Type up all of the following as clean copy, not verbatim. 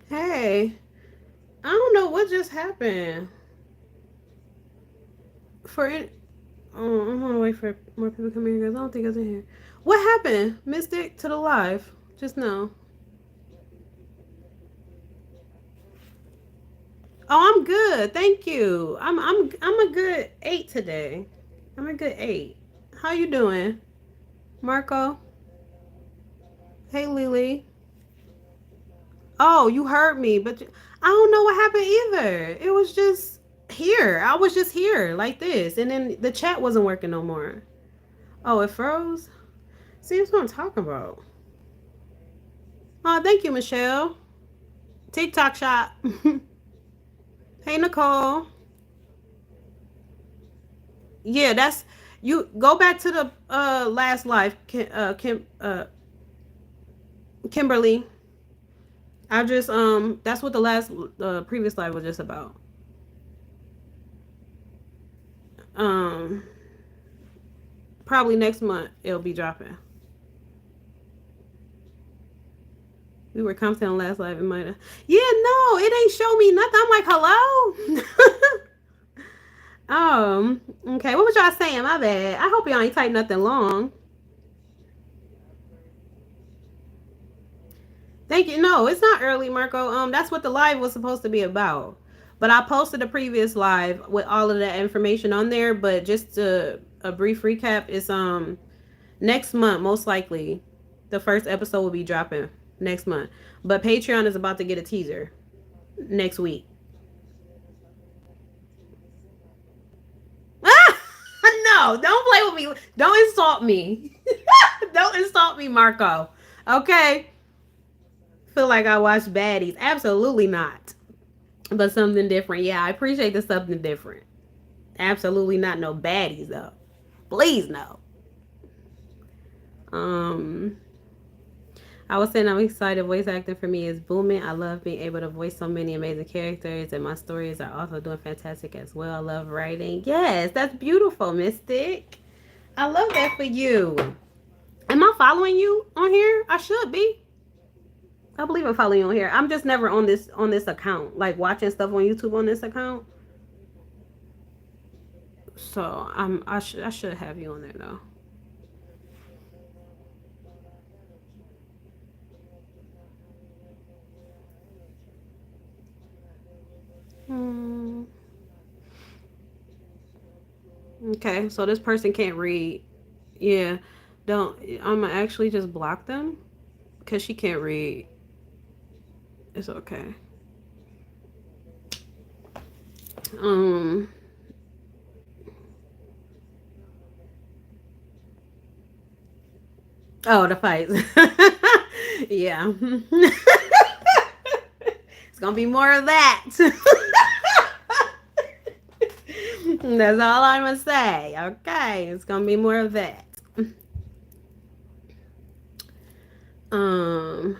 Hey, I don't know what just happened. For it, oh, I'm gonna wait for more people to come in because I don't think it's in here. What happened, Mystic, to the live just now? Oh, I'm good, thank you. I'm a good 8 today. I'm a good 8. How you doing, Marco? Hey, Lily. Oh, you heard me, but I don't know what happened either. It was just here. I was just here like this, and then the chat wasn't working no more. Oh, it froze. See, that's what I'm talking about. Oh, thank you, Michelle. TikTok shop. Hey, Nicole. Yeah, that's you. Go back to the last live, Kimberly. I just that's what the last previous live was just about. Um, Probably next month it'll be dropping. We were commenting on last live. It might have. Yeah, no, it ain't show me nothing. I'm like, hello. Okay. What was y'all saying? My bad. I hope y'all ain't typed nothing long. Thank you. No, it's not early, Marco. That's what the live was supposed to be about. But I posted a previous live with all of that information on there. But just a brief recap is next month, most likely, the first episode will be dropping next month. But Patreon is about to get a teaser next week. No, don't play with me. Don't insult me. Don't insult me, Marco. Okay? Feel like I watch baddies. Absolutely not. But something different. Yeah, I appreciate the something different. Absolutely not no baddies though. Please no. Um I was saying I'm excited. Voice acting for me is booming. I love being able to voice so many amazing characters, and my stories are also doing fantastic as well. I love writing. Yes, that's beautiful, Mystic. I love that for you. Am I following you on here? I should be. I believe I'm following you on here. I'm just never on this account, like watching stuff on YouTube on this account. So I should have you on there though. Hmm. Okay, so this person can't read. Yeah, don't. I'm gonna actually just block them because she can't read. It's okay. Um. Oh, the fights. Yeah. It's gonna be more of that. That's all I'm gonna say. Okay, it's gonna be more of that. Um.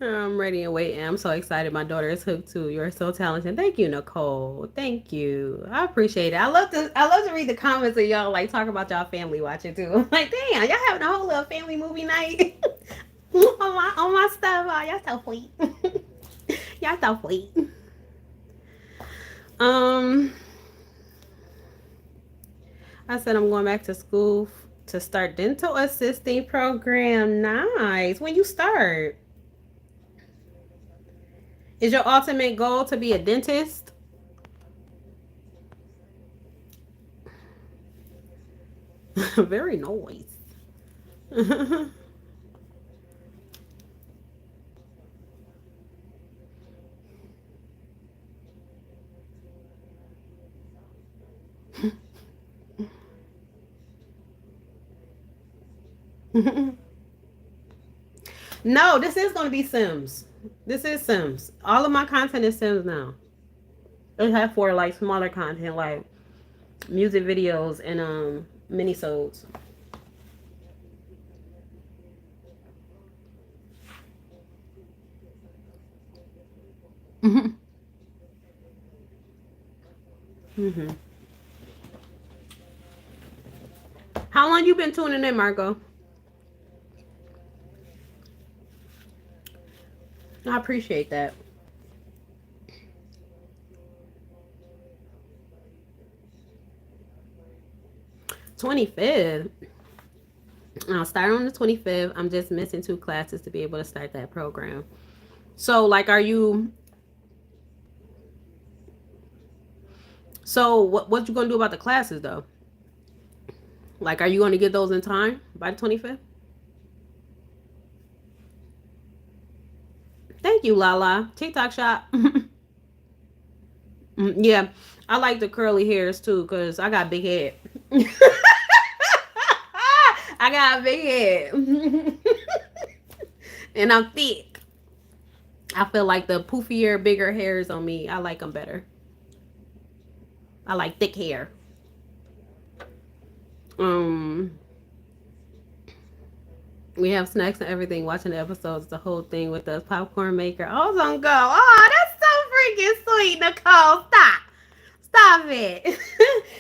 I'm ready and waiting. I'm so excited. My daughter is hooked too. You're so talented. Thank you, Nicole. Thank you. I appreciate it. I love to read the comments of y'all like talk about y'all family watching too. I'm like, damn, y'all having a whole little family movie night on my stuff. Oh, y'all so sweet. Y'all so sweet. Um, I said I'm going back to school to start dental assisting program. Nice. When you start, is your ultimate goal to be a dentist? Very nice. No, this is going to be Sims. This is Sims. All of my content is Sims now. I have for like smaller content like music videos and minisodes. Mm-hmm. Mm-hmm. How long you been tuning in, Marco? I appreciate that. 25th. I'll start on the 25th. I'm just missing 2 classes to be able to start that program. So, like, are you? So, what you gonna do about the classes though? Like, are you gonna get those in time by the 25th? Thank you, Lala. TikTok shop. Yeah, I like the curly hairs too, cause I got big head. I got a big head, and I'm thick. I feel like the poofier, bigger hairs on me, I like them better. I like thick hair. Um, we have snacks and everything. Watching the episodes, the whole thing with the popcorn maker. I was on go. Oh, that's so freaking sweet, Nicole. Stop. Stop it.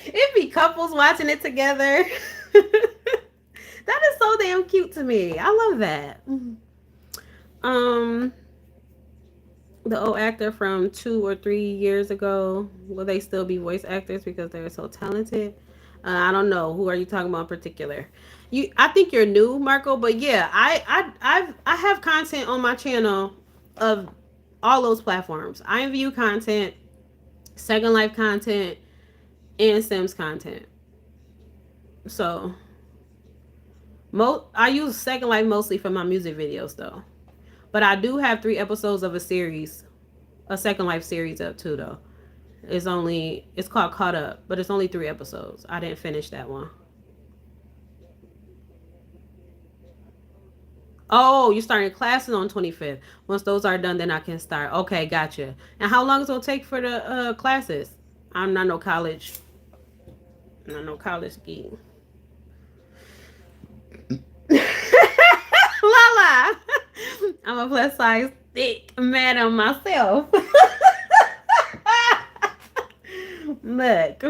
It be couples watching it together. That is so damn cute to me. I love that. Um, the old actor from 2 or 3 years ago, will they still be voice actors because they're so talented? I don't know. Who are you talking about in particular? I think you're new, Marco, but yeah, I have content on my channel of all those platforms. IMVU content, Second Life content, and Sims content. So, I use Second Life mostly for my music videos though. But I do have 3 episodes of a series, a Second Life series up too though. It's called Caught Up, but it's only 3 episodes. I didn't finish that one. Oh, you're starting classes on 25th. Once those are done, then I can start. Okay, gotcha. And how long is it gonna take for the classes? I'm not no college. Not no college geek. Lala, I'm a plus size thick madam myself. Look,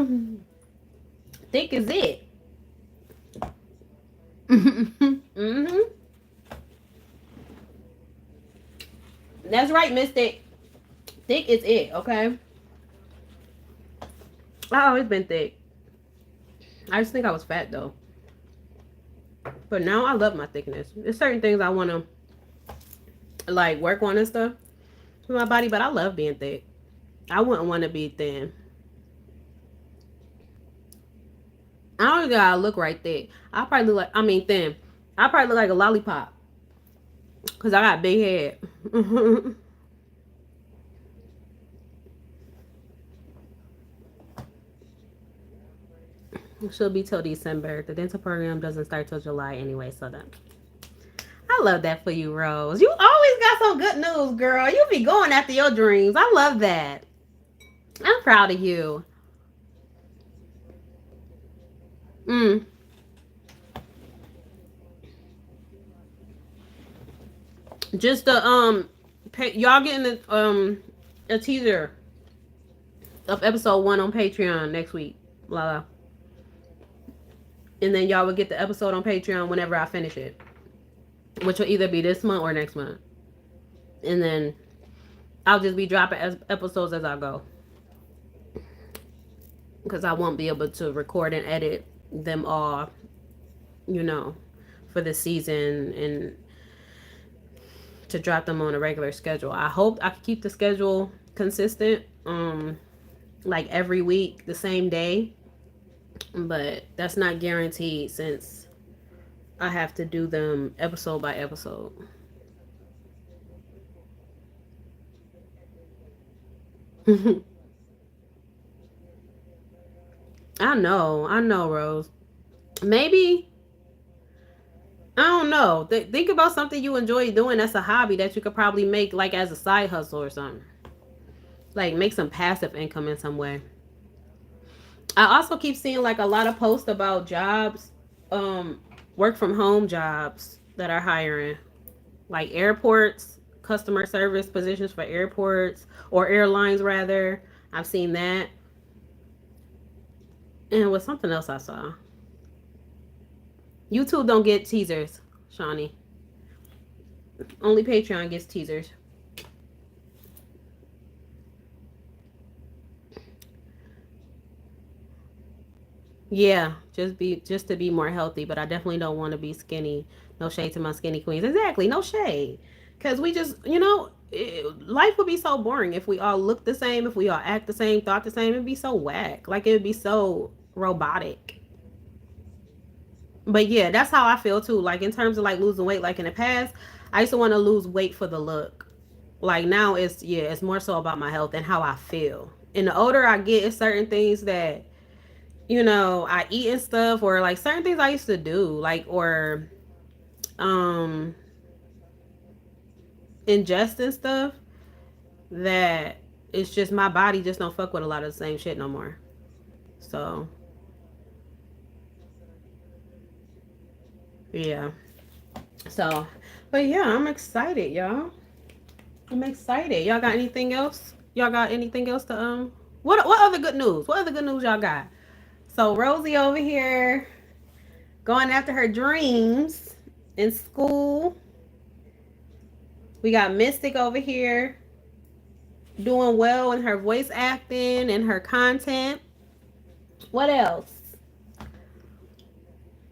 thick is it. Mm-hmm. That's right, Mystic. Thick is it, okay? I always been thick. I just think I was fat though. But now I love my thickness. There's certain things I want to like work on and stuff with my body, but I love being thick. I wouldn't want to be thin. I don't think I look right thick. I probably look like, I mean thin. I probably look like a lollipop because I got big head. She'll be till December. The dental program doesn't start till July anyway, so that. I love that for you, Rose. You always got some good news, girl. You be going after your dreams. I love that. I'm proud of you. Mm. Just the y'all getting a teaser of episode 1 on Patreon next week. La. And then y'all will get the episode on Patreon whenever I finish it, which will either be this month or next month. And then I'll just be dropping episodes as I go, because I won't be able to record and edit them all, for the season and to drop them on a regular schedule. I hope I can keep the schedule consistent, like every week, the same day. But that's not guaranteed since I have to do them episode by episode. I know, Rose. Maybe, I don't know. Think about something you enjoy doing that's a hobby that you could probably make like as a side hustle or something. Like make some passive income in some way. I also keep seeing like a lot of posts about jobs, work from home jobs that are hiring, like airports, customer service positions for airports or airlines rather. I've seen that. And with something else I saw. YouTube don't get teasers, Shawnee. Only Patreon gets teasers. Yeah, just to be more healthy, but I definitely don't want to be skinny. No shade to my skinny queens. Exactly, no shade. Cuz we just, life would be so boring if we all looked the same, if we all act the same, thought the same. It'd be so whack. Like it would be so robotic. But yeah, that's how I feel too. Like in terms of like losing weight, like in the past, I used to want to lose weight for the look. Like now it's more so about my health and how I feel. And the older I get, it's certain things that I eat and stuff, or like certain things I used to do, like or um ingest and stuff that it's just my body just don't fuck with a lot of the same shit no more. So yeah. So but yeah, I'm excited, y'all. I'm excited. Y'all got anything else? Y'all got anything else to what other good news? What other good news y'all got? So Rosie over here going after her dreams in school. We got Mystic over here doing well in her voice acting and her content. What else?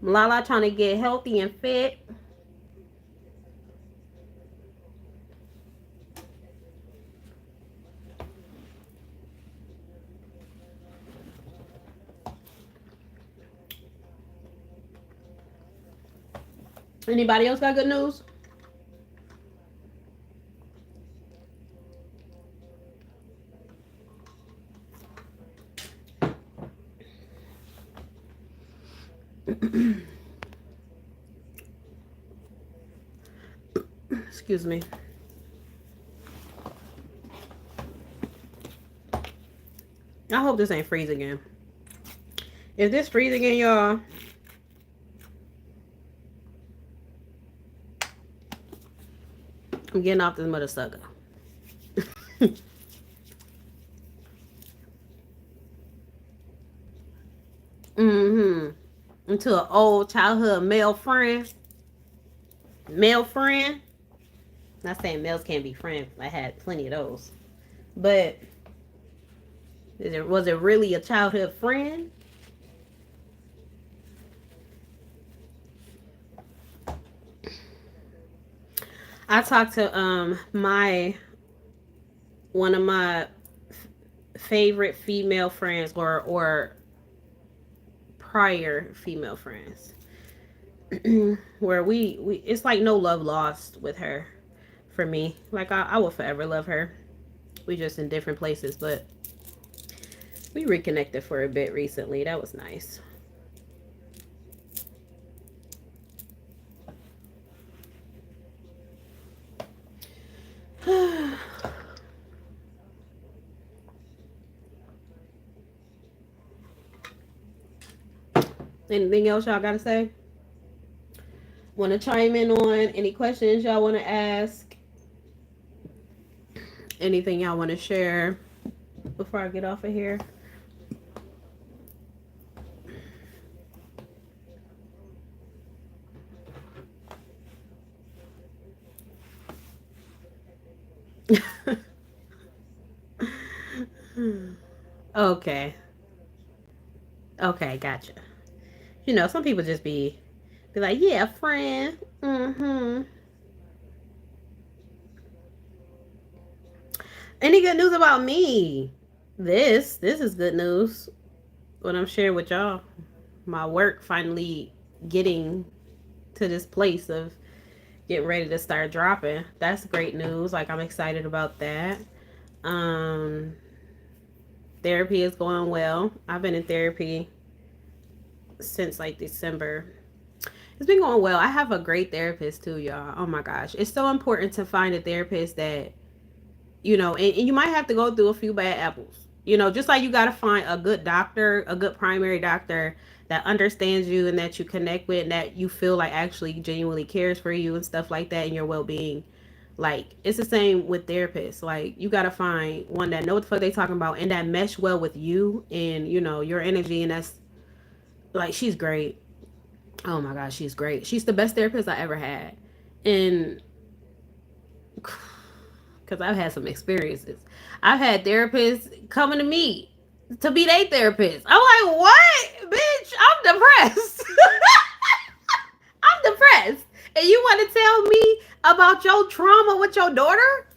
Lala trying to get healthy and fit. Anybody else got good news? Excuse me. I hope this ain't freeze again. If this freeze again, y'all, I'm getting off this mother sucker. Mm-hmm. Into an old childhood male friend. Male friend. Not saying males can't be friends. I had plenty of those. But was it really a childhood friend? I talked to my one of my favorite female friends, or prior female friends, where we it's like no love lost with her for me. Like I will forever love her. We just in different places, but we reconnected for a bit recently. That was nice. Anything else y'all gotta say? Want to chime in on any questions y'all want to ask? Anything y'all want to share before I get off of here? Okay. Okay, gotcha. Some people just be like, yeah, friend. Mm-hmm. Any good news about me? This is good news. What I'm sharing with y'all. My work finally getting to this place of getting ready to start dropping. That's great news. Like I'm excited about that. Um Therapy is going well. I've been in therapy since like December. It's been going well. I have a great therapist too, y'all. Oh my gosh. It's so important to find a therapist that, and you might have to go through a few bad apples. Just like you got to find a good doctor, a good primary doctor that understands you and that you connect with and that you feel like actually genuinely cares for you and stuff like that and your well being. Like, it's the same with therapists. Like, you got to find one that know what the fuck they talking about and that mesh well with you and, your energy. And that's, like, she's great. Oh my gosh, she's great. She's the best therapist I ever had. And because I've had some experiences. I've had therapists coming to me to be their therapist. I'm like, what? Bitch, I'm depressed. I'm depressed. And you want to tell me about your trauma with your daughter?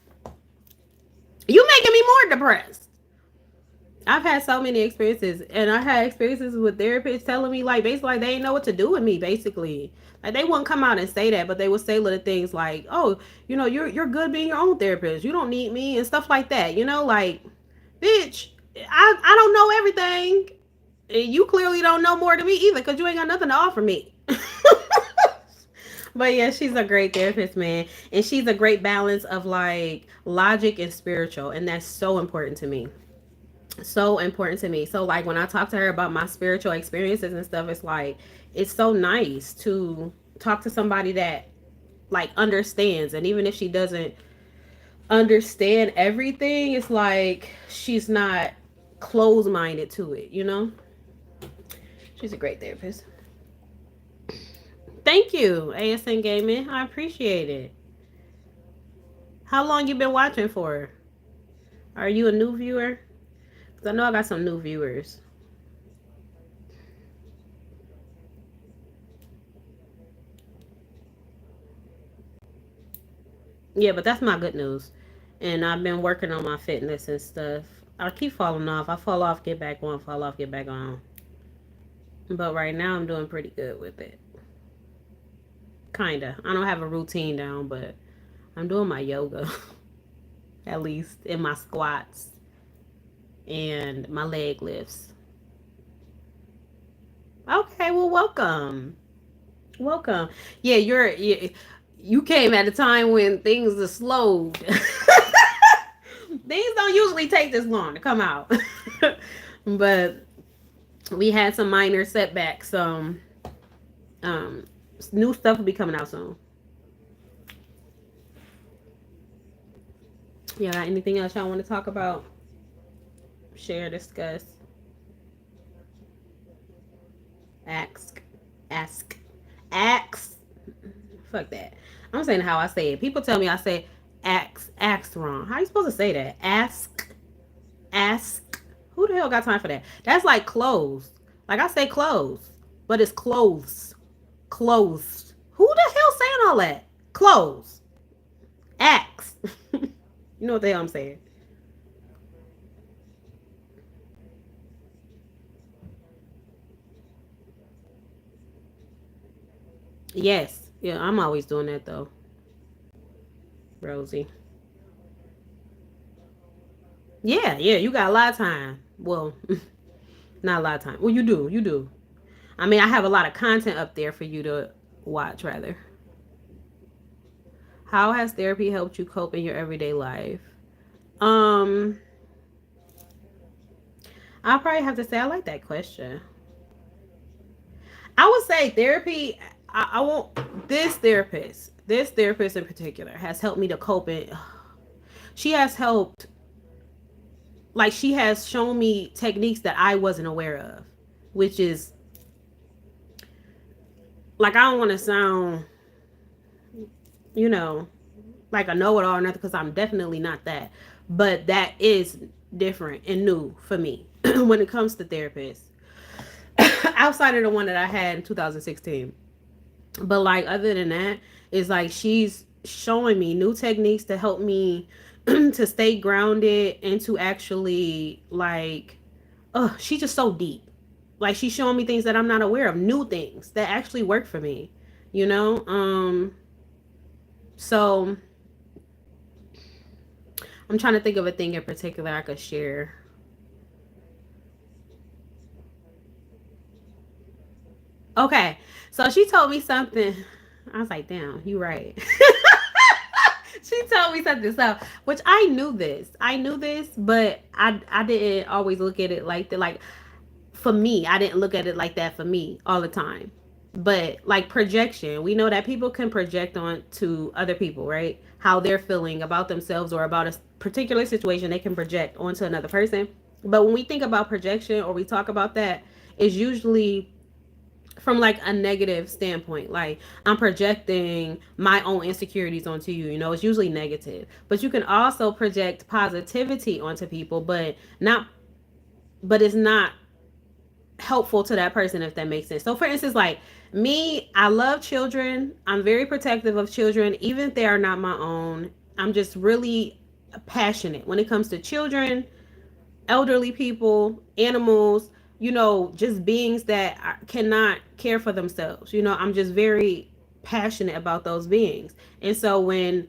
You making me more depressed. I've had so many experiences, and I had experiences with therapists telling me like basically like they didn't know what to do with me. Basically, like they wouldn't come out and say that, but they would say little things like, "Oh, you're good being your own therapist. You don't need me," and stuff like that. Like, bitch, I don't know everything. And you clearly don't know more than me either, because you ain't got nothing to offer me. But yeah, she's a great therapist, man, and she's a great balance of like logic and spiritual, and that's so important to me. So important to me. So like when I talk to her about my spiritual experiences and stuff, it's like it's so nice to talk to somebody that like understands, and even if she doesn't understand everything, it's like she's not closed-minded to it. She's a great therapist. Thank you, ASN Gaming. I appreciate it. How long you been watching for? Are you a new viewer? Because I know I got some new viewers. Yeah, but that's my good news. And I've been working on my fitness and stuff. I keep falling off. I fall off, get back on, fall off, get back on. But right now I'm doing pretty good with it. Kinda. I don't have a routine down, but I'm doing my yoga. At least in my squats and my leg lifts. Okay, well welcome. Welcome. Yeah, you came at a time when things are slowed. Things don't usually take this long to come out. But we had some minor setbacks. Um new stuff will be coming out soon. Yeah, got anything else y'all want to talk about? Share, discuss, ask, ask, ask. Fuck that. I'm saying how I say it. People tell me I say ask wrong. How you supposed to say that? Ask. Who the hell got time for that? That's like clothes. Like I say clothes, but it's clothes. Clothes. Who the hell saying all that? Clothes. Ask. You know what the hell I'm saying? Yes. Yeah, I'm always doing that though, Rosie. Yeah, yeah, you got a lot of time. Well, not a lot of time. Well, you do. You do. I mean, I have a lot of content up there for you to watch, rather. How has therapy helped you cope in your everyday life? Um, I'll probably have to say I like that question. I would say therapy. I won't. This therapist in particular, has helped me to cope. She has helped. Like she has shown me techniques that I wasn't aware of, which is like I don't want to sound, you know, like a know-it-all or nothing, because I'm definitely not that. But that is different and new for me when it comes to therapists, outside of the one that I had in 2016. But like other than that, it's like she's showing me new techniques to help me to stay grounded and to actually like, she's just so deep. Like she's showing me things that I'm not aware of, new things that actually work for me. You know, so I'm trying to think of a thing in particular I could share. Okay, so she told me something. I was like, damn, you right. She told me something, so which I knew this. I knew this, but I didn't always look at it like that. Like for me, I didn't look at it like that for me all the time. But like projection, we know that people can project on to other people, right? How they're feeling about themselves or about a particular situation, they can project onto another person. But when we think about projection or we talk about that, it's usually from like a negative standpoint. Like I'm projecting my own insecurities onto you. It's usually negative. But you can also project positivity onto people, but not but it's not helpful to that person, if that makes sense. So for instance, like me, I love children. I'm very protective of children, even if they are not my own. I'm just really passionate when it comes to children, elderly people, animals, just beings that cannot care for themselves. I'm just very passionate about those beings. And so when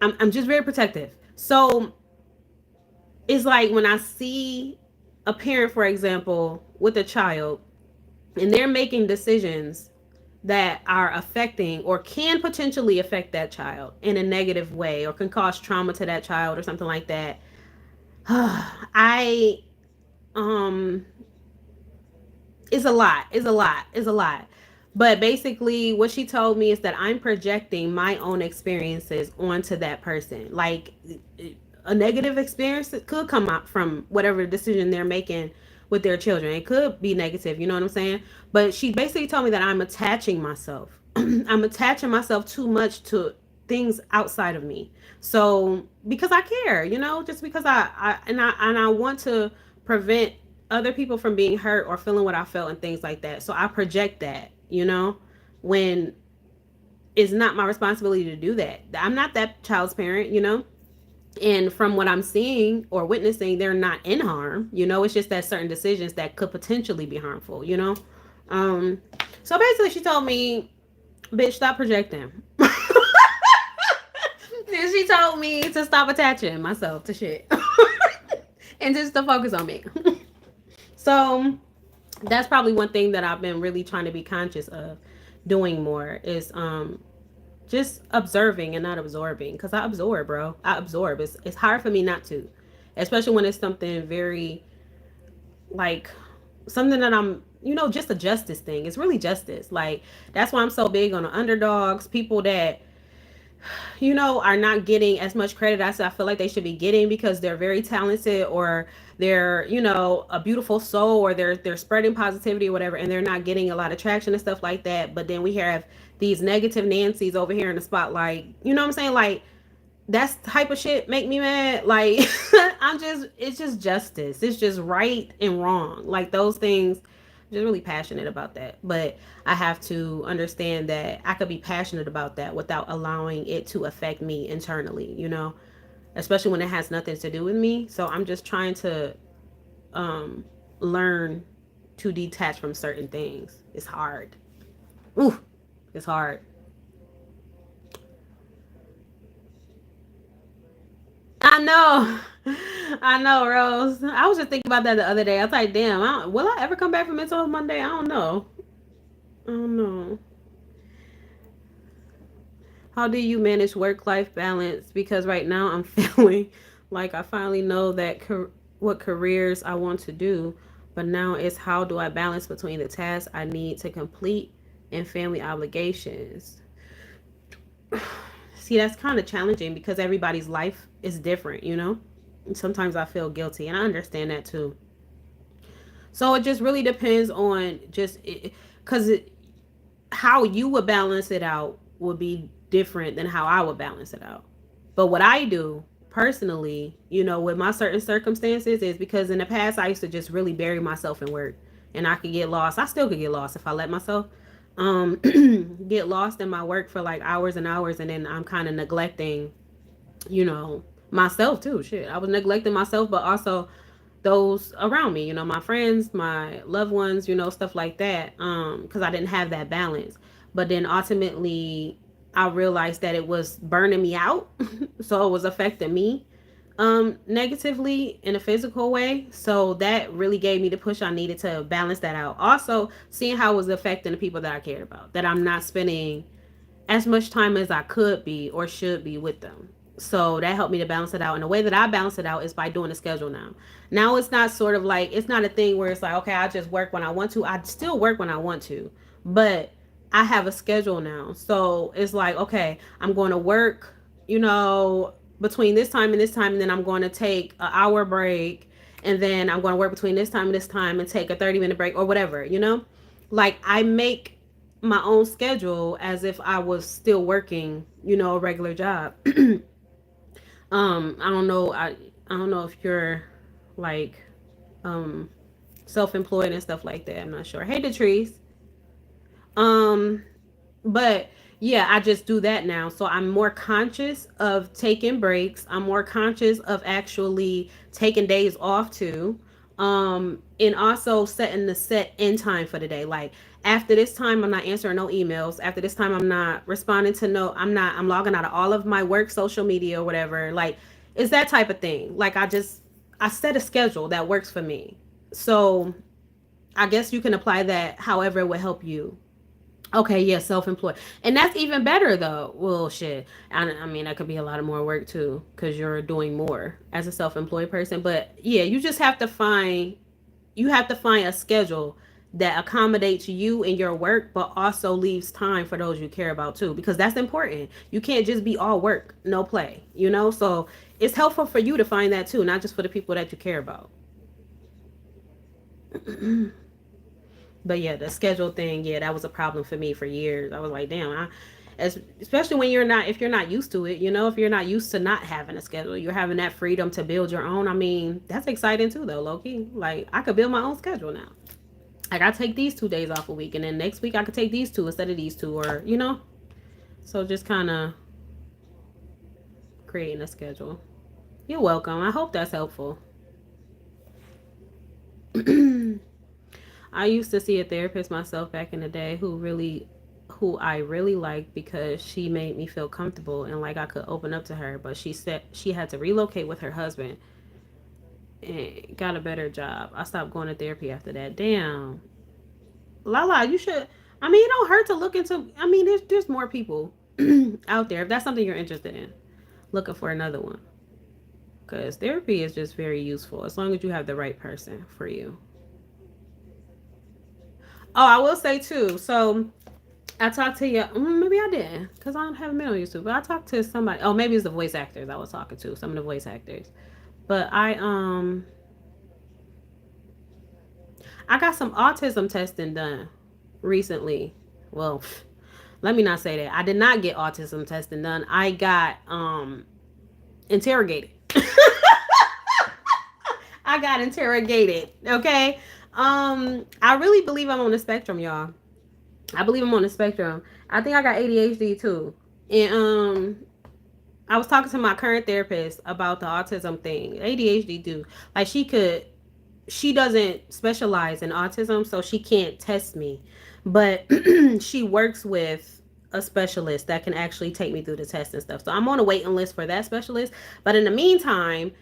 I'm just very protective. So it's like when I see a parent, for example, with a child, and they're making decisions that are affecting or can potentially affect that child in a negative way or can cause trauma to that child or something like that. I um It's a lot. It's a lot. But basically, what she told me is that I'm projecting my own experiences onto that person. Like a negative experience that could come out from whatever decision they're making with their children. It could be negative, you know what I'm saying? But she basically told me that I'm attaching myself. I'm attaching myself too much to things outside of me. So because I care, just because I want to prevent other people from being hurt or feeling what I felt and things like that. So I project that, when it's not my responsibility to do that. I'm not that child's parent. And from what I'm seeing or witnessing, they're not in harm. It's just that certain decisions that could potentially be harmful. Um, so basically, she told me, bitch, stop projecting. And she told me to stop attaching myself to shit and just to focus on me. So that's probably one thing that I've been really trying to be conscious of doing more is just observing and not absorbing, because I absorb, bro. I absorb. It's hard for me not to, especially when it's something very like something that I'm just a justice thing. It's really justice. Like that's why I'm so big on the underdogs, people that are not getting as much credit as I feel like they should be getting because they're very talented or they're, a beautiful soul or they're spreading positivity or whatever, and they're not getting a lot of traction and stuff like that. But then we have these negative Nancy's over here in the spotlight. You know what I'm saying? Like that's type of shit make me mad. Like it's just justice. It's just right and wrong. Like those things. I'm just really passionate about that. But I have to understand that I could be passionate about that without allowing it to affect me internally, especially when it has nothing to do with me. So I'm just trying to learn to detach from certain things. It's hard. Ooh, it's hard. I know. I know, Rose. I was just thinking about that the other day. I was like, damn, will I ever come back from Mental Health Monday? I don't know. I don't know. How do you manage work life balance? Because right now I'm feeling like I finally know what careers I want to do, but now it's how do I balance between the tasks I need to complete and family obligations? See, that's kind of challenging because everybody's life is different. And sometimes I feel guilty, and I understand that too. So it just really depends on just because how you would balance it out would be different than how I would balance it out. But what I do personally, with my certain circumstances, is because in the past I used to just really bury myself in work, and I could get lost. I still could get lost if I let myself um get lost in my work for like hours and hours, and then I'm kind of neglecting myself too. Shit, I was neglecting myself, but also those around me, my friends, my loved ones, stuff like that, because I didn't have that balance. But then ultimately I realized that it was burning me out. So it was affecting me negatively in a physical way. So that really gave me the push I needed to balance that out. Also seeing how it was affecting the people that I cared about, that I'm not spending as much time as I could be or should be with them. So that helped me to balance it out. And the way that I balance it out is by doing a schedule now. Now it's not sort of like, it's not a thing where it's like, okay, I just work when I want to. I still work when I want to, but I have a schedule now. So it's like, okay, I'm going to work, between this time and this time, and then I'm going to take an hour break. And then I'm going to work between this time and this time and take a 30-minute break or whatever. Like I make my own schedule as if I was still working, a regular job. I don't know. I don't know if you're like um self-employed and stuff like that. I'm not sure. Hey, Detrice. Um, but yeah, I just do that now. So I'm more conscious of taking breaks. I'm more conscious of actually taking days off too. And also setting the set end time for the day. Like after this time, I'm not answering no emails. After this time, I'm not responding to no, I'm logging out of all of my work social media or whatever. Like it's that type of thing. Like I set a schedule that works for me. So I guess you can apply that however it would help you. Okay, yeah, self-employed, and that's even better though. Well, shit, I mean that could be a lot of more work too because you're doing more as a self-employed person. But yeah, you have to find a schedule that accommodates you and your work, but also leaves time for those you care about too, because that's important. You can't just be all work, no play. So it's helpful for you to find that too, not just for the people that you care about. But yeah, the schedule thing, yeah, that was a problem for me for years. I was like, damn, especially when if you're not used to it, if you're not used to not having a schedule, you're having that freedom to build your own. I mean, that's exciting too, though, Loki. Like, I could build my own schedule now. Like, I take these 2 days off a week, and then next week I could take these two instead of these two, or. So just kind of creating a schedule. You're welcome. I hope that's helpful. I used to see a therapist myself back in the day who I really liked because she made me feel comfortable and like I could open up to her. But she said she had to relocate with her husband and got a better job. I stopped going to therapy after that. Damn. Lala, you should. I mean, it don't hurt to look into. I mean, there's more people out there. If that's something you're interested in, looking for another one. Because therapy is just very useful as long as you have the right person for you. Oh, I will say too. So I talked to you. Maybe I didn't, because I haven't been on YouTube. But I talked to somebody. Oh, maybe it's the voice actors I was talking to. Some of the voice actors. But I got some autism testing done recently. Well, let me not say that. I did not get autism testing done. I got interrogated. I got interrogated. Okay. I really believe I'm on the spectrum, y'all. I believe I'm on the spectrum. I think I got ADHD too. And I was talking to my current therapist about the autism thing. ADHD do. Like she doesn't specialize in autism, so she can't test me. But she works with a specialist that can actually take me through the test and stuff. So I'm on a waiting list for that specialist. But in the meantime,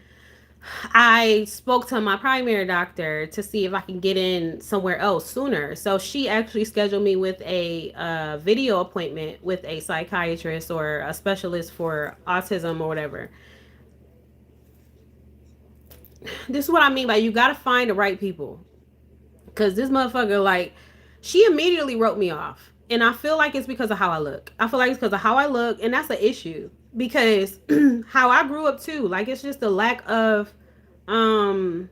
I spoke to my primary doctor to see if I can get in somewhere else sooner. So she actually scheduled me with a video appointment with a psychiatrist or a specialist for autism or whatever. This is what I mean by you got to find the right people. Because this motherfucker, like, she immediately wrote me off. And I feel like it's because of how I look. I feel like it's because of how I look. And that's an issue. Because how I grew up too. Like, it's just a lack of um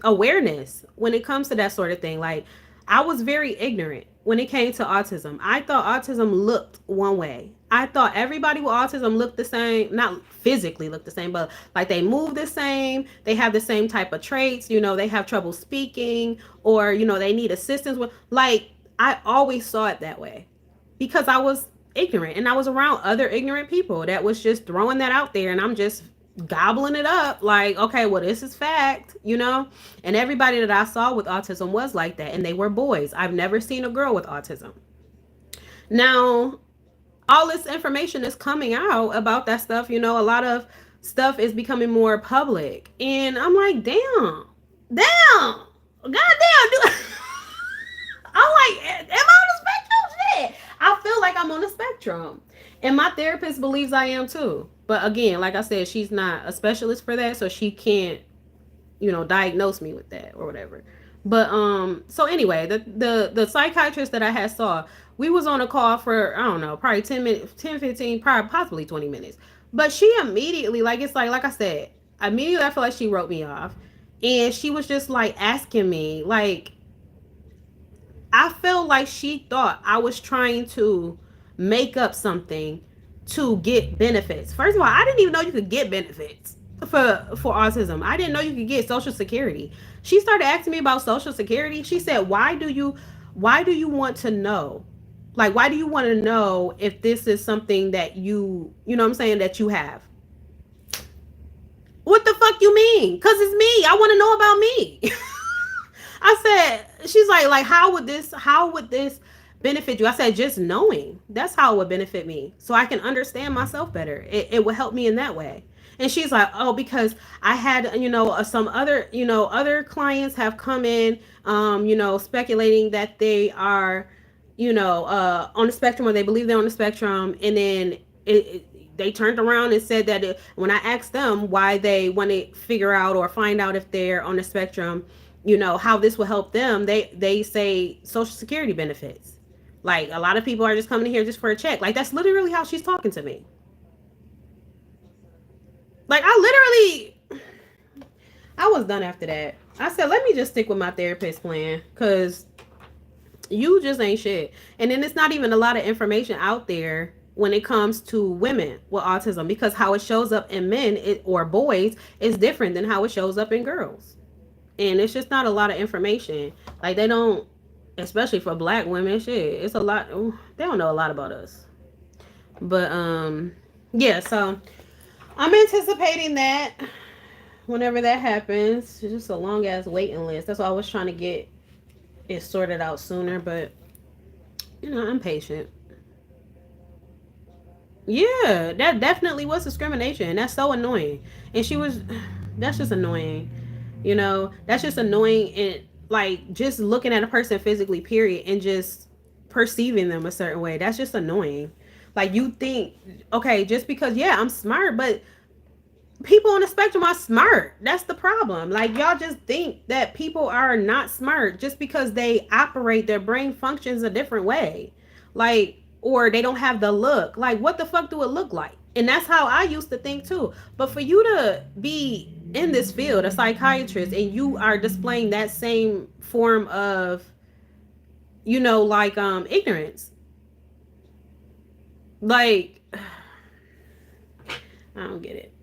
awareness when it comes to that sort of thing. Like, I was very ignorant when it came to autism. I thought autism looked one way. I thought everybody with autism looked the same, not physically looked the same, but like they move the same, they have the same type of traits, they have trouble speaking, or they need assistance with, like, I always saw it that way because I was ignorant and I was around other ignorant people that was just throwing that out there, and I'm just gobbling it up like, okay, well, this is fact. And everybody that I saw with autism was like that, and they were boys. I've never seen a girl with autism. Now, all this information is coming out about that stuff. A lot of stuff is becoming more public, and I'm like, damn, goddamn, dude. I'm like, am I on the spectrum? Shit. I feel like I'm on the spectrum. And my therapist believes I am too. But again, like I said, she's not a specialist for that, so she can't, diagnose me with that or whatever. But so anyway, the psychiatrist that I had saw, we was on a call for, I don't know, probably 10 minutes, 10, 15, probably possibly 20 minutes. But she immediately, like, it's like I said, immediately I feel like she wrote me off. And she was just like asking me, like, I felt like she thought I was trying to make up something to get benefits. First of all, I didn't even know you could get benefits. for autism. I didn't know you could get Social Security. She started asking me about Social Security. She said, why do you want to know? Like, why do you want to know if this is something that you know what I'm saying, that you have? What the fuck you mean? Cause it's me. I want to know about me. I said, she's like how would this benefit you? I said, just knowing. That's how it would benefit me. So I can understand myself better. It would help me in that way. And she's like, oh, because I had, some other, other clients have come in, speculating that they are, on the spectrum, or they believe they're on the spectrum. And then they turned around and said that when I asked them why they want to figure out or find out if they're on the spectrum, how this will help them, they say Social Security benefits. Like, a lot of people are just coming in here just for a check. Like, that's literally how she's talking to me. Like, I was done after that. I said, let me just stick with my therapist plan, because you just ain't shit. And then it's not even a lot of information out there when it comes to women with autism, because how it shows up in men or boys is different than how it shows up in girls. And it's just not a lot of information. Like, they don't, especially for black women, shit, it's a lot. They don't know a lot about us. But yeah, so I'm anticipating that whenever that happens. It's just a long ass waiting list. That's why I was trying to get it sorted out sooner, but I'm patient. Yeah, that definitely was discrimination. That's so annoying. And she was, that's just annoying. That's just annoying. And like, just looking at a person physically, period, and just perceiving them a certain way. That's just annoying. Like, you think, okay, just because, yeah, I'm smart, but people on the spectrum are smart. That's the problem. Like, y'all just think that people are not smart just because they operate, their brain functions a different way. Like, or they don't have the look. Like, what the fuck do it look like? And that's how I used to think too. But for you to be in this field, a psychiatrist, and you are displaying that same form of, ignorance. Like, I don't get it.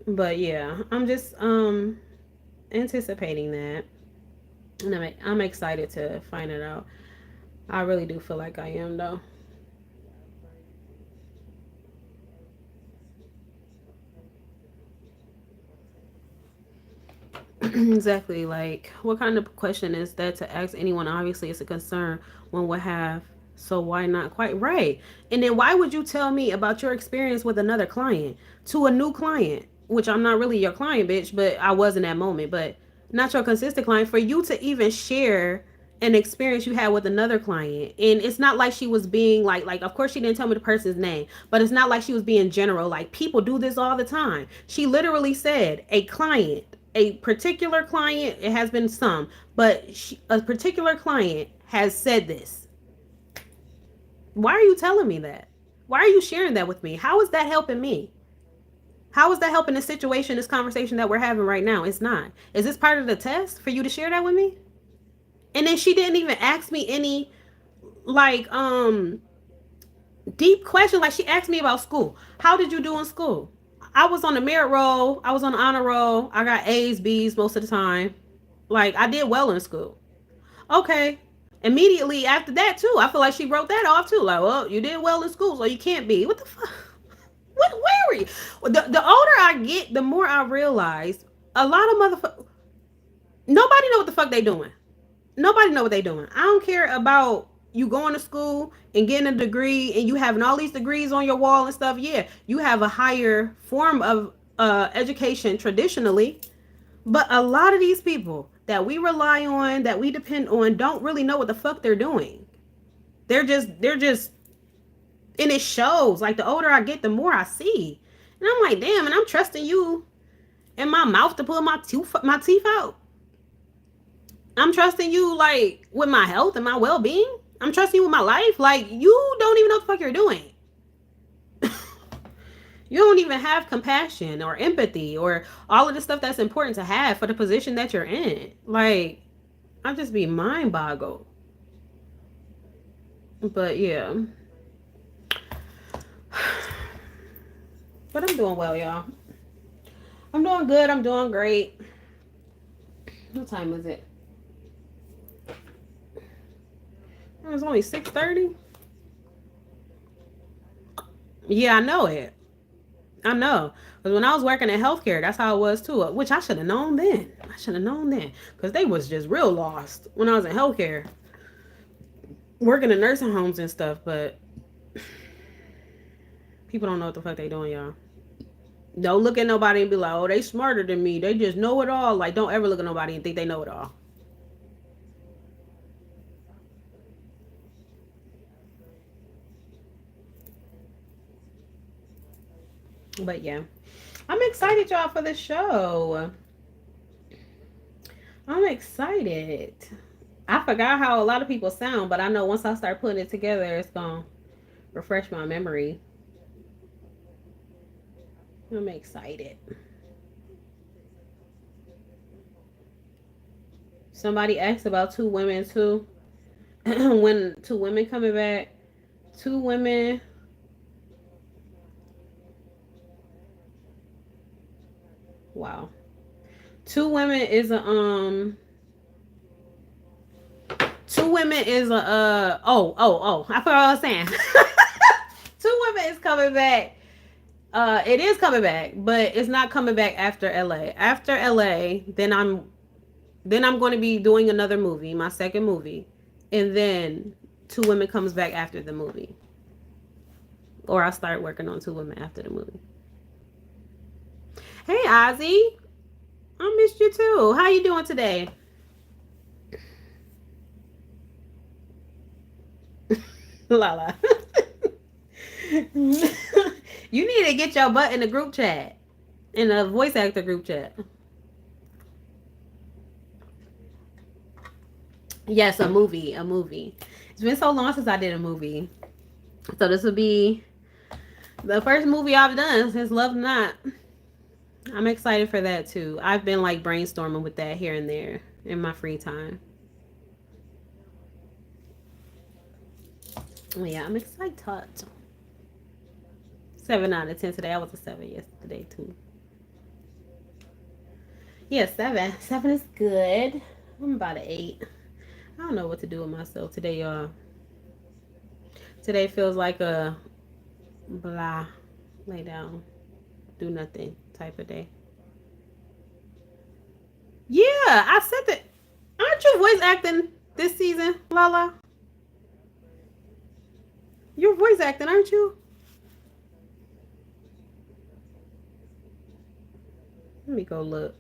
But yeah, I'm just anticipating that. And I'm excited to find it out. I really do feel like I am, though. Exactly. Like, what kind of question is that to ask anyone? Obviously, it's a concern one would have. So why not? Quite right. And then why would you tell me about your experience with another client to a new client, which I'm not really your client, bitch, but I was in that moment, but not your consistent client, for you to even share an experience you had with another client. And it's not like she was being like, of course she didn't tell me the person's name, but it's not like she was being general. Like, people do this all the time. She literally said a particular client, it has been some, but a particular client has said this. Why are you telling me that? Why are you sharing that with me? How is that helping me? How is that helping the situation, this conversation that we're having right now? It's not. Is this part of the test for you to share that with me? And then she didn't even ask me any, like, deep question. Like, she asked me about school. How did you do in school? I was on the merit roll. I was on the honor roll. I got A's, B's most of the time. Like, I did well in school. Okay. Immediately after that, too, I feel like she wrote that off, too. Like, well, you did well in school, so you can't be. What the fuck? Where were you? The older I get, the more I realize a lot of motherfuckers, nobody know what the fuck they doing. Nobody know what they doing. I don't care about you going to school and getting a degree and you having all these degrees on your wall and stuff. Yeah, you have a higher form of education traditionally, but a lot of these people that we rely on, that we depend on, don't really know what the fuck they're doing. They're just, and it shows. Like, the older I get, the more I see, and I'm like, damn, and I'm trusting you in my mouth to pull my teeth out. I'm trusting you, like, with my health and my well-being. I'm trusting you with my life. Like, you don't even know what the fuck you're doing. You don't even have compassion or empathy or all of the stuff that's important to have for the position that you're in. Like, I'll just be mind boggled. But yeah. But I'm doing well, y'all. I'm doing good. I'm doing great. What time is it? Oh, it's only 6:30. Yeah, I know it. I know. Because when I was working in healthcare, that's how it was too. Which I should have known then. I should have known then. Because they was just real lost when I was in healthcare. Working in nursing homes and stuff. But people don't know what the fuck they doing, y'all. Don't look at nobody and be like, oh, they smarter than me. They just know it all. Like, don't ever look at nobody and think they know it all. But yeah. I'm excited, y'all, for the show. I'm excited. I forgot how a lot of people sound, but I know once I start putting it together, it's going to refresh my memory. I'm excited. Somebody asked about two women too. When two women coming back, two women. Wow, two women is a Two women is a I forgot what I was saying. Two women is coming back. It is coming back, but it's not coming back after LA. After LA, then I'm going to be doing another movie, my second movie, and then Two Women comes back after the movie, or I start working on Two Women after the movie. Hey, Ozzy, I missed you too. How you doing today? Lala. You need to get your butt in the group chat, in the voice actor group chat. Yes, a movie, a movie. It's been so long since I did a movie, so this will be the first movie I've done since Love Not. I'm excited for that too. I've been like brainstorming with that here and there in my free time. Yeah, I'm excited. 7 out of 10 today. I was a 7 yesterday too. Yeah, 7. 7 is good. I'm about an 8. I don't know what to do with myself today, y'all. Today feels like a blah, lay down, do nothing type of day. Yeah, I said that. Aren't you voice acting this season, Lala? You're voice acting, aren't you? Let me go look.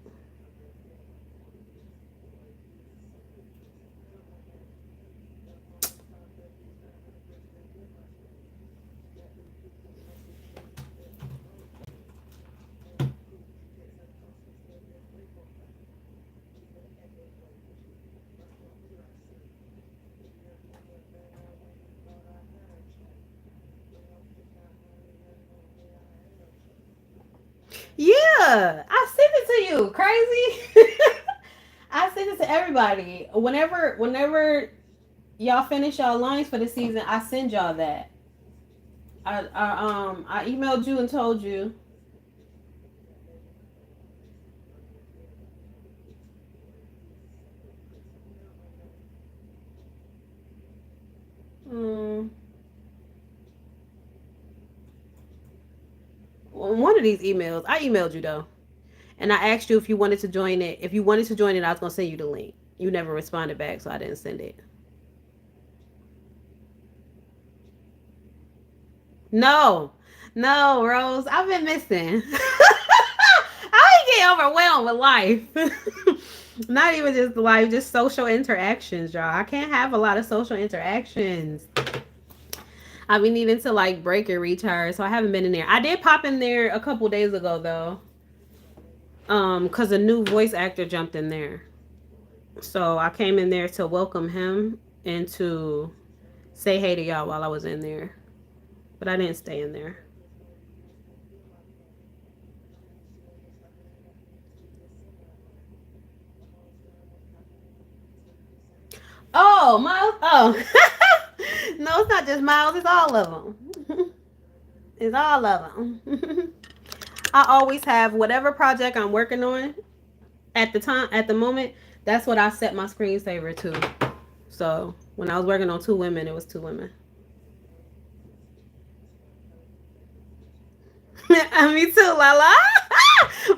Yeah, I sent it to you. Crazy. I send it to everybody. Whenever y'all finish y'all lines for the season, I send y'all that. I emailed you and told you. Um, One of these emails, I emailed you though, and I asked you if you wanted to join it. If you wanted to join it, I was gonna send you the link. You never responded back, so I didn't send it. No, no, Rose, I've been missing. I get overwhelmed with life. Not even just life, just social interactions, y'all. I can't have a lot of social interactions. I've been needing to like break and recharge, so I haven't been in there. I did pop in there a couple days ago though, because a new voice actor jumped in there. So I came in there to welcome him and to say hey to y'all while I was in there, but I didn't stay in there. Oh, Miles. Oh, no, it's not just Miles. It's all of them. It's all of them. I always have whatever project I'm working on at the moment. That's what I set my screensaver to. So when I was working on Two Women, it was Two Women. Me too, Lala.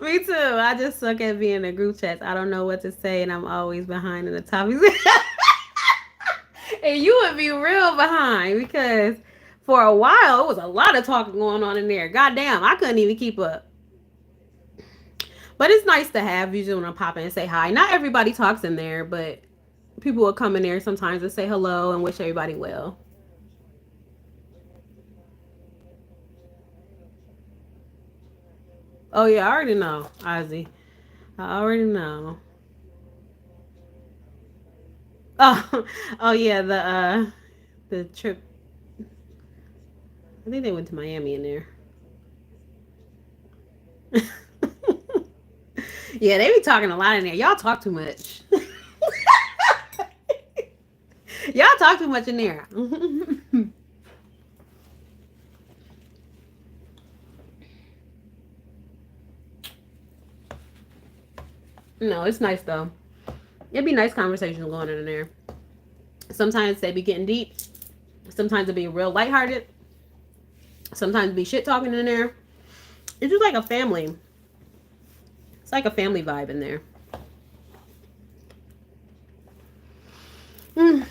Me too. I just suck at being in group chats. I don't know what to say, and I'm always behind in the topics. And you would be real behind because for a while it was a lot of talking going on in there. Goddamn, I couldn't even keep up. But it's nice to have usually when I pop in and say hi. Not everybody talks in there, but people will come in there sometimes and say hello and wish everybody well. Oh yeah, I already know, Ozzy. I already know. Oh, oh yeah, the trip. I think they went to Miami in there. Yeah, they be talking a lot in there. Y'all talk too much. Y'all talk too much in there. No, it's nice though. It'd be nice conversations going on in there. Sometimes they be getting deep. Sometimes it be real lighthearted. Sometimes it be shit talking in there. It's just like a family. It's like a family vibe in there. Mm.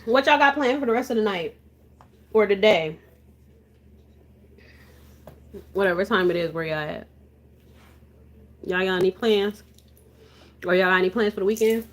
What y'all got planned for the rest of the night or the day? Whatever time it is where y'all at. Y'all got any plans? Or y'all got any plans for the weekend?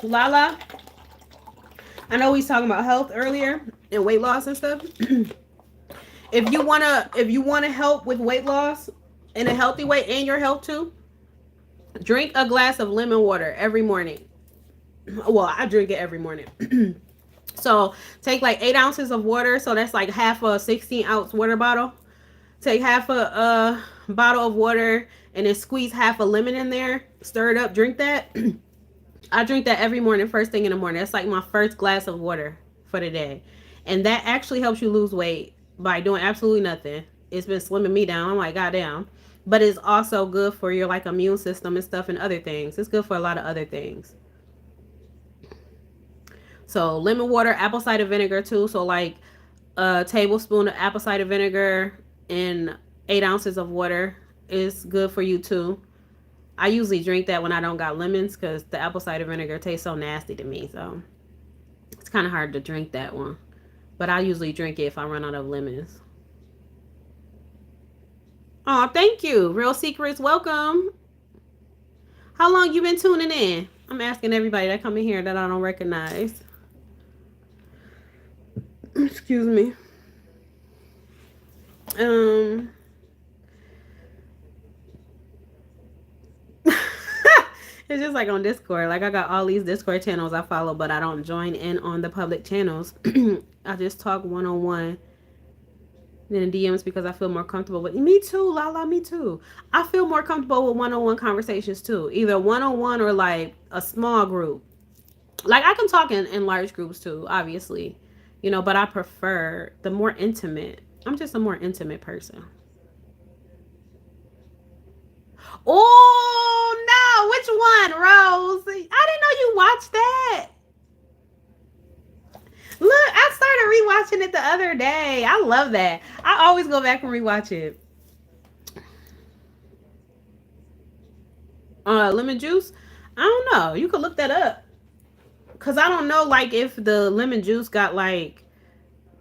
Lala, I know we was talking about health earlier and weight loss and stuff. If you wanna help with weight loss in a healthy way and your health too, drink a glass of lemon water every morning. Well, I drink it every morning. So take like 8 ounces of water. So that's like half a 16-ounce water bottle. Take half a bottle of water and then squeeze half a lemon in there. Stir it up. Drink that. I drink that every morning, first thing in the morning. That's like my first glass of water for the day. And that actually helps you lose weight by doing absolutely nothing. It's been slimming me down. I'm like, goddamn. But it's also good for your like immune system and stuff and other things. It's good for a lot of other things. So lemon water, apple cider vinegar too. So like a tablespoon of apple cider vinegar and 8 ounces of water is good for you too. I usually drink that when I don't got lemons because the apple cider vinegar tastes so nasty to me. So it's kind of hard to drink that one. But I usually drink it if I run out of lemons. Oh, thank you. Real Secrets, welcome. How long you been tuning in? I'm asking everybody that come in here that I don't recognize. Excuse me. Um It's just like on Discord. Like I got all these Discord channels I follow, but I don't join in on the public channels. I just talk one on one in DMs because I feel more comfortable with. Me too, Lala. Me too. I feel more comfortable with one on one conversations too. Either one on one or like a small group. Like I can talk in large groups too, obviously, but I prefer the more intimate. I'm just a more intimate person. Oh no, which one, Rose? I didn't know you watched that. Look, I started rewatching it the other day. I love that. I always go back and rewatch it. Lemon juice. I don't know. You could look that up. Cause I don't know, like if the lemon juice got like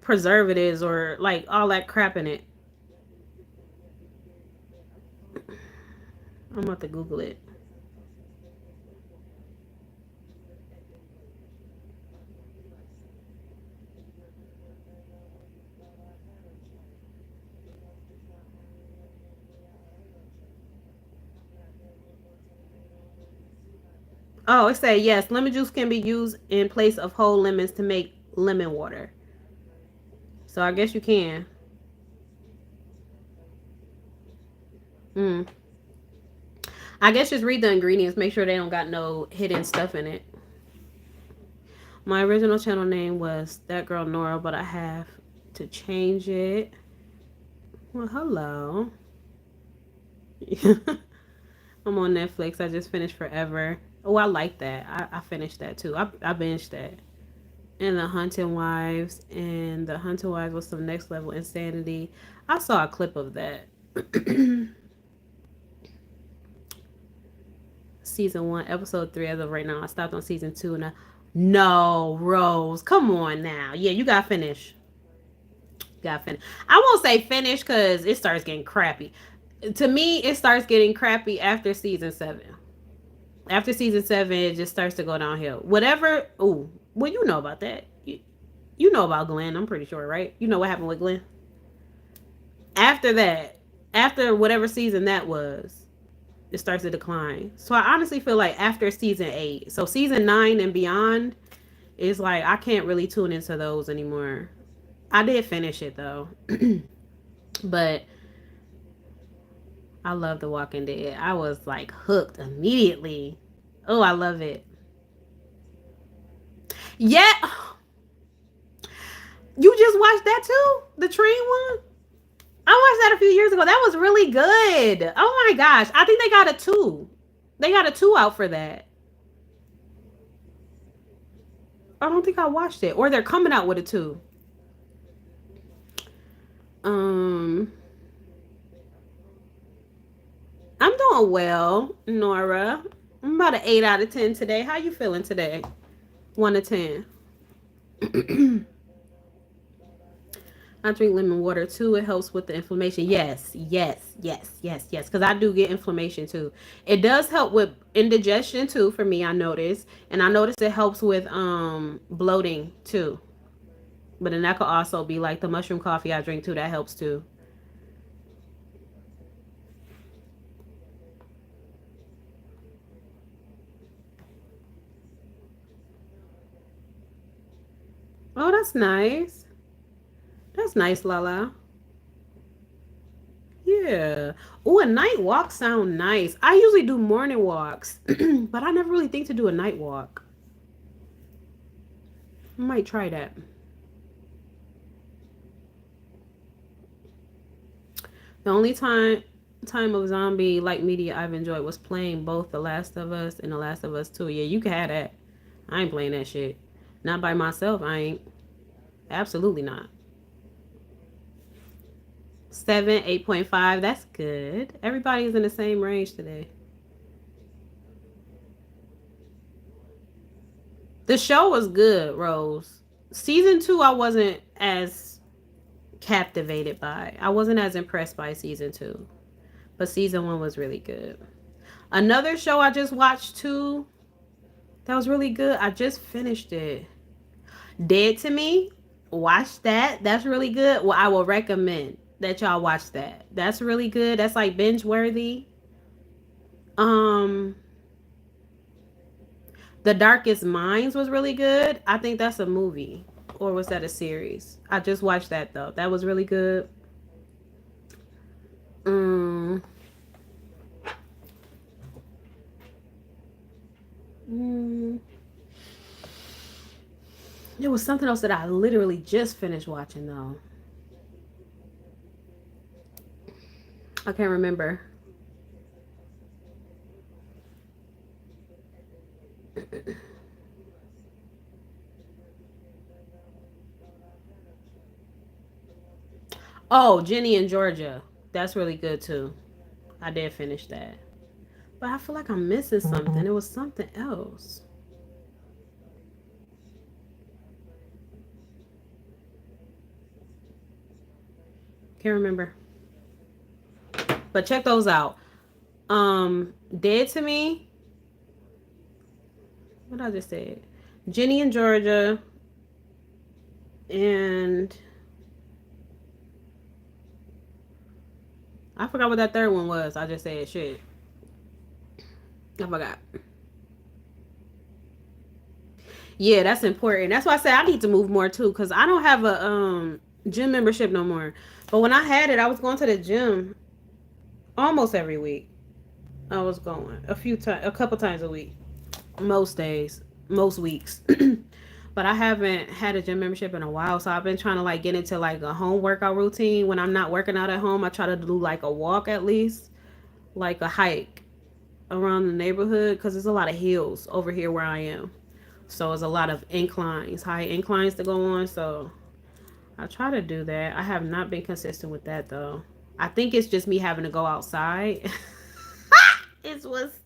preservatives or like all that crap in it. I'm about to Google it. Oh, it say yes. Lemon juice can be used in place of whole lemons to make lemon water. So I guess you can. Mm. I guess just read the ingredients. Make sure they don't got no hidden stuff in it. My original channel name was That Girl Nora, but I have to change it. Well, hello. I'm on Netflix. I just finished Forever. Oh, I like that. I finished that too. I binged that. And the Hunting Wives. And the Hunting Wives was some next level insanity. I saw a clip of that. Season 1, episode 3 as of right now. I stopped on season 2 and no, Rose. Come on now. Yeah, you got finish. Got finish. I won't say finish because it starts getting crappy. To me, it starts getting crappy after season 7. After season 7, it just starts to go downhill. Whatever. Ooh, well, you know about that. You know about Glenn. I'm pretty sure, right? You know what happened with Glenn. After that, after whatever season that was, it starts to decline. So I honestly feel like after season 8, so season 9 and beyond, is like I can't really tune into those anymore. I did finish it though, but I love The Walking Dead. I was like hooked immediately. Oh, I love it. Yeah, you just watched that too? The train one? I watched that a few years ago. That was really good. Oh my gosh. I think they got a 2. They got a 2 out for that. I don't think I watched it. Or they're coming out with a 2. Um I'm doing well, Nora. I'm about an 8 out of 10 today. How you feeling today? 1 to 10. I drink lemon water too. It helps with the inflammation. Yes, yes, yes, yes, yes. Because I do get inflammation too. It does help with indigestion too for me, I notice. And I notice it helps with bloating too. But then that could also be like the mushroom coffee I drink too. That helps too. Oh, that's nice. That's nice, Lala. Yeah. Oh, a night walk sound nice. I usually do morning walks, but I never really think to do a night walk. I might try that. The only time of zombie like media I've enjoyed was playing both The Last of Us and The Last of Us 2. Yeah, you can have that. I ain't playing that shit. Not by myself. I ain't. Absolutely not. 7, 8.5. That's good. Everybody's in the same range today. The show was good, Rose. Season 2, I wasn't as captivated by. I wasn't as impressed by season 2. But season 1 was really good. Another show I just watched too that was really good. I just finished it. Dead to Me. Watch that. That's really good. Well, I will recommend that y'all watch that. That's really good. That's like binge worthy. Um, The Darkest Minds was really good. I think that's a movie. Or was that a series? I just watched that though. That was really good. Um, mm, there was something else that I literally just finished watching though. I can't remember. Oh, Jenny in Georgia. That's really good too. I did finish that. But I feel like I'm missing something. It was something else. Can't remember. But check those out. Dead to Me. What I just said. Jenny in Georgia. And I forgot what that third one was. I just said shit. I forgot. Yeah, that's important. That's why I say I need to move more too, because I don't have a gym membership no more. But when I had it, I was going to the gym almost every week. I was going a couple times a week, most days, most weeks. But I haven't had a gym membership in a while, so I've been trying to like get into like a home workout routine. When I'm not working out at home, I try to do like a walk at least, like a hike around the neighborhood, because there's a lot of hills over here where I am. So it's a lot of inclines, high inclines to go on. So I try to do that. I have not been consistent with that though. I think it's just me having to go outside. It's what's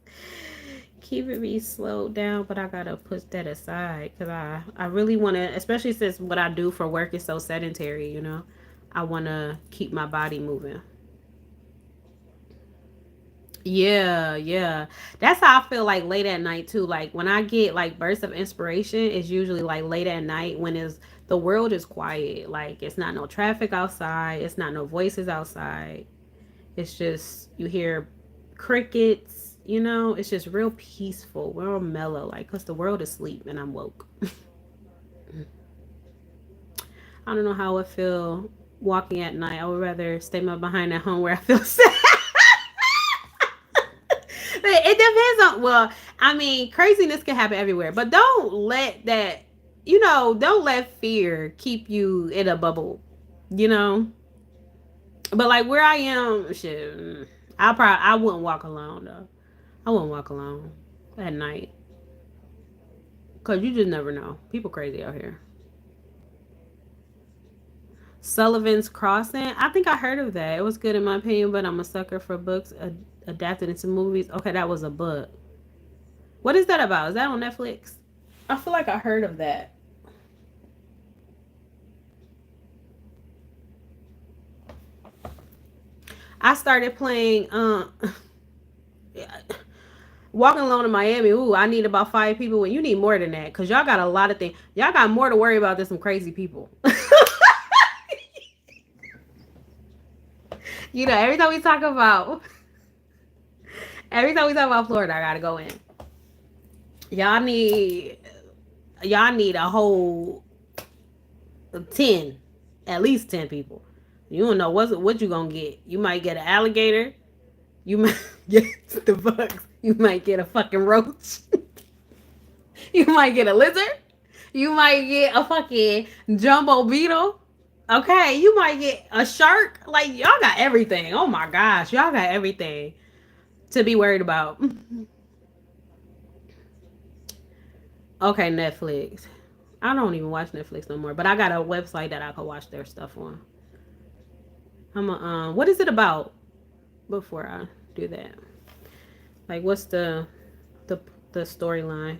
keeping me slowed down, but I gotta put that aside because I really want to, especially since what I do for work is so sedentary. I want to keep my body moving. Yeah, yeah. That's how I feel like late at night too. Like when I get like bursts of inspiration, it's usually like late at night when it's the world is quiet. Like it's not no traffic outside, it's not no voices outside. It's just you hear crickets, it's just real peaceful, real mellow, like cuz the world is asleep and I'm woke. I don't know how I feel walking at night. I would rather stay my behind at home where I feel safe. It depends on, well, I mean, craziness can happen everywhere, but don't let that, don't let fear keep you in a bubble, you know. But like where I am, shit, I wouldn't walk alone though. I wouldn't walk alone at night because you just never know. People crazy out here. Sullivan's Crossing. I think I heard of that. It was good in my opinion, but I'm a sucker for books adapted into movies. Okay, that was a book. What is that about? Is that on Netflix? I feel like I heard of that. I started playing Walking Alone in Miami. Ooh, I need about 5 people. And you need more than that because y'all got a lot of things. Y'all got more to worry about than some crazy people. Every time we talk about Florida, I gotta go in. Y'all need y'all need a whole 10, at least 10 people. You don't know what you gonna get. You might get an alligator. You might get the bugs. You might get a fucking roach. You might get a lizard. You might get a fucking jumbo beetle. Okay, you might get a shark. Like y'all got everything. Oh my gosh, y'all got everything to be worried about. Okay, Netflix. I don't even watch Netflix no more, but I got a website that I can watch their stuff on. What is it about before I do that? Like what's the the storyline?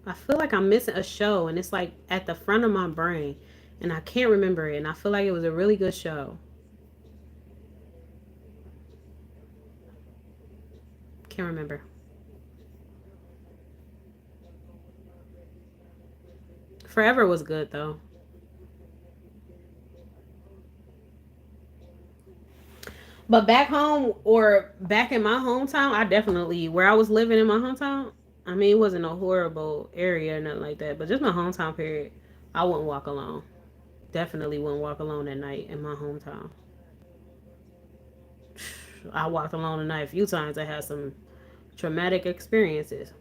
I feel like I'm missing a show and it's like at the front of my brain and I can't remember it and I feel like it was a really good show. Can't remember. Forever was good though. But back home or back in my hometown, I definitely where I was living in my hometown. I mean, it wasn't a horrible area or nothing like that, but just my hometown period. I wouldn't walk alone. Definitely wouldn't walk alone at night in my hometown. I walked alone at night a few times. I had some traumatic experiences.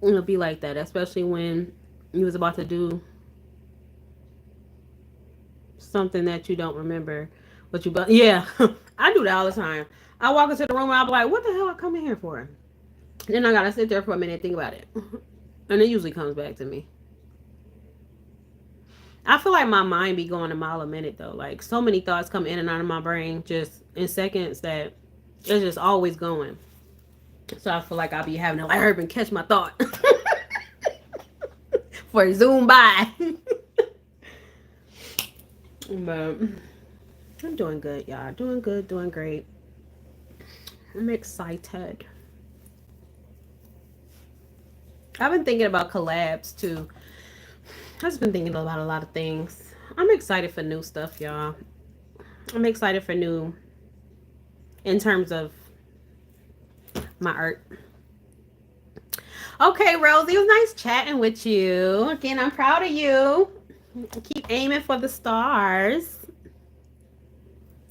It'll be like that, especially when you was about to do something that you don't remember. But yeah, I do that all the time. I walk into the room and I'll be like, "What the hell I come in here for?" Then I gotta sit there for a minute and think about it, and it usually comes back to me. I feel like my mind be going a mile a minute though. Like so many thoughts come in and out of my brain just in seconds that it's just always going. So I feel like I'll be having to like hurry and catch my thought for zoom by. But I'm doing good, y'all. Doing good, doing great. I'm excited. I've been thinking about collabs too. I've just been thinking about a lot of things. I'm excited for new stuff, y'all. I'm excited for new in terms of my art. Okay, Rosie, it was nice chatting with you. Again, I'm proud of you. Keep aiming for the stars.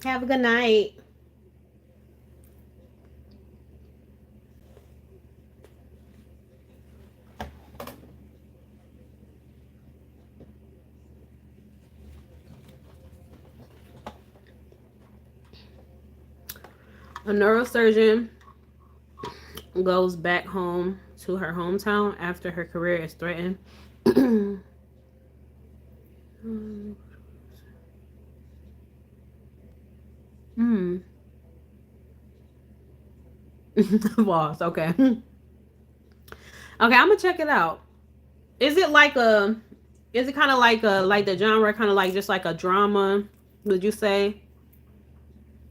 Have a good night. A neurosurgeon goes back home to her hometown after her career is threatened. Hmm. Boss. Okay. Okay, I'm gonna check it out. Is it like a? Is it kind of like the genre, kind of like just like a drama? Would you say,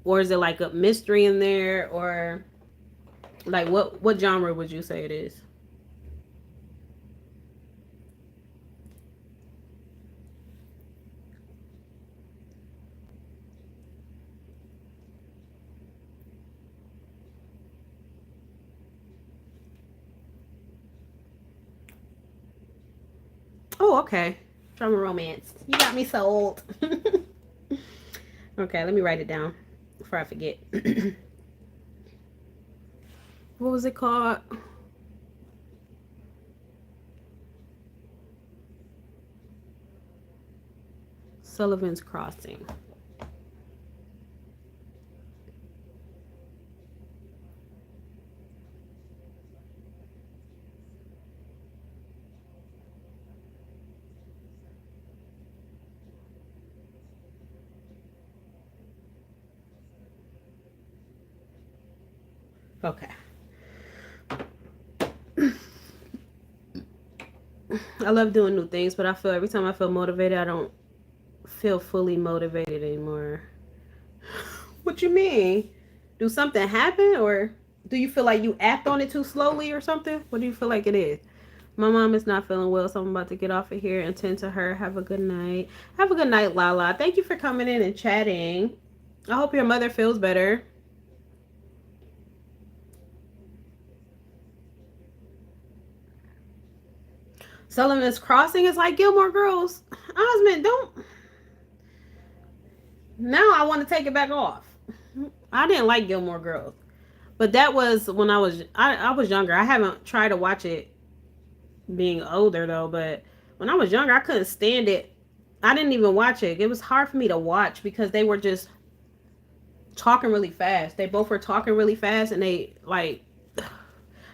or is it like a mystery in there, or like what genre would you say it is? Oh, okay. Drama romance. You got me sold. Okay, let me write it down before I forget. What was it called? Sullivan's Crossing. Okay. I love doing new things, but I feel every time I feel motivated, I don't feel fully motivated anymore. What you mean? Do something happen, or do you feel like you act on it too slowly or something? What do you feel like it is? My mom is not feeling well, so I'm about to get off of here and tend to her. Have a good night. Have a good night, Lala. Thank you for coming in and chatting. I hope your mother feels better. Sullivan's Crossing is like Gilmore Girls. Osmond, don't. Now I want to take it back off. I didn't like Gilmore Girls, but that was when I was younger. I haven't tried to watch it being older though, but when I was younger, I couldn't stand it. I didn't even watch it. It was hard for me to watch because they were just talking really fast. They both were talking really fast, and they like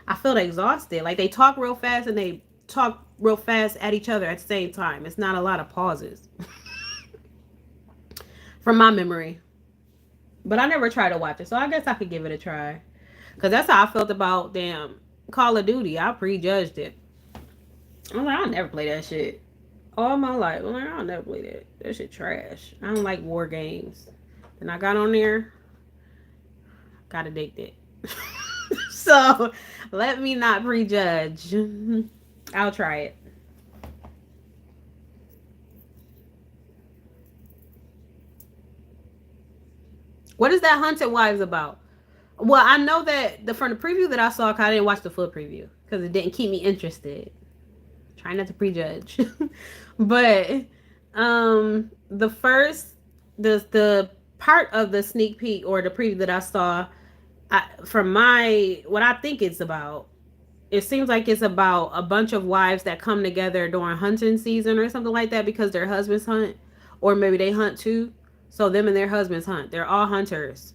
I felt exhausted. Like they talk real fast and they talk real fast at each other at the same time. It's not a lot of pauses from my memory. But I never tried to watch it, so I guess I could give it a try. Cause that's how I felt about damn Call of Duty. I prejudged it. I'm like, I'll never play that shit. All my life. I'm like, I'll never play that. That shit trash. I don't like war games. And I got on there, got addicted. So let me not prejudge. I'll try it. What is that Haunted Wives about? Well, I know that from the preview that I saw, cause I didn't watch the full preview because it didn't keep me interested. Try not to prejudge. But the first the part of the sneak peek or the preview that I saw, from my what I think it's about, it seems like it's about a bunch of wives that come together during hunting season or something like that because their husbands hunt, or maybe they hunt too. So them and their husbands hunt. They're all hunters,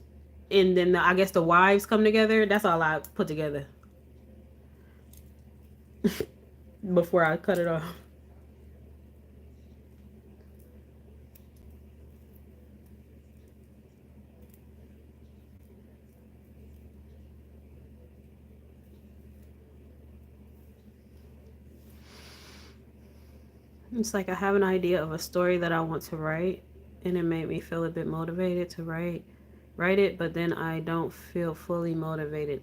and then I guess the wives come together. That's all I put together before I cut it off. It's like I have an idea of a story that I want to write, and it made me feel a bit motivated to write it, but then I don't feel fully motivated.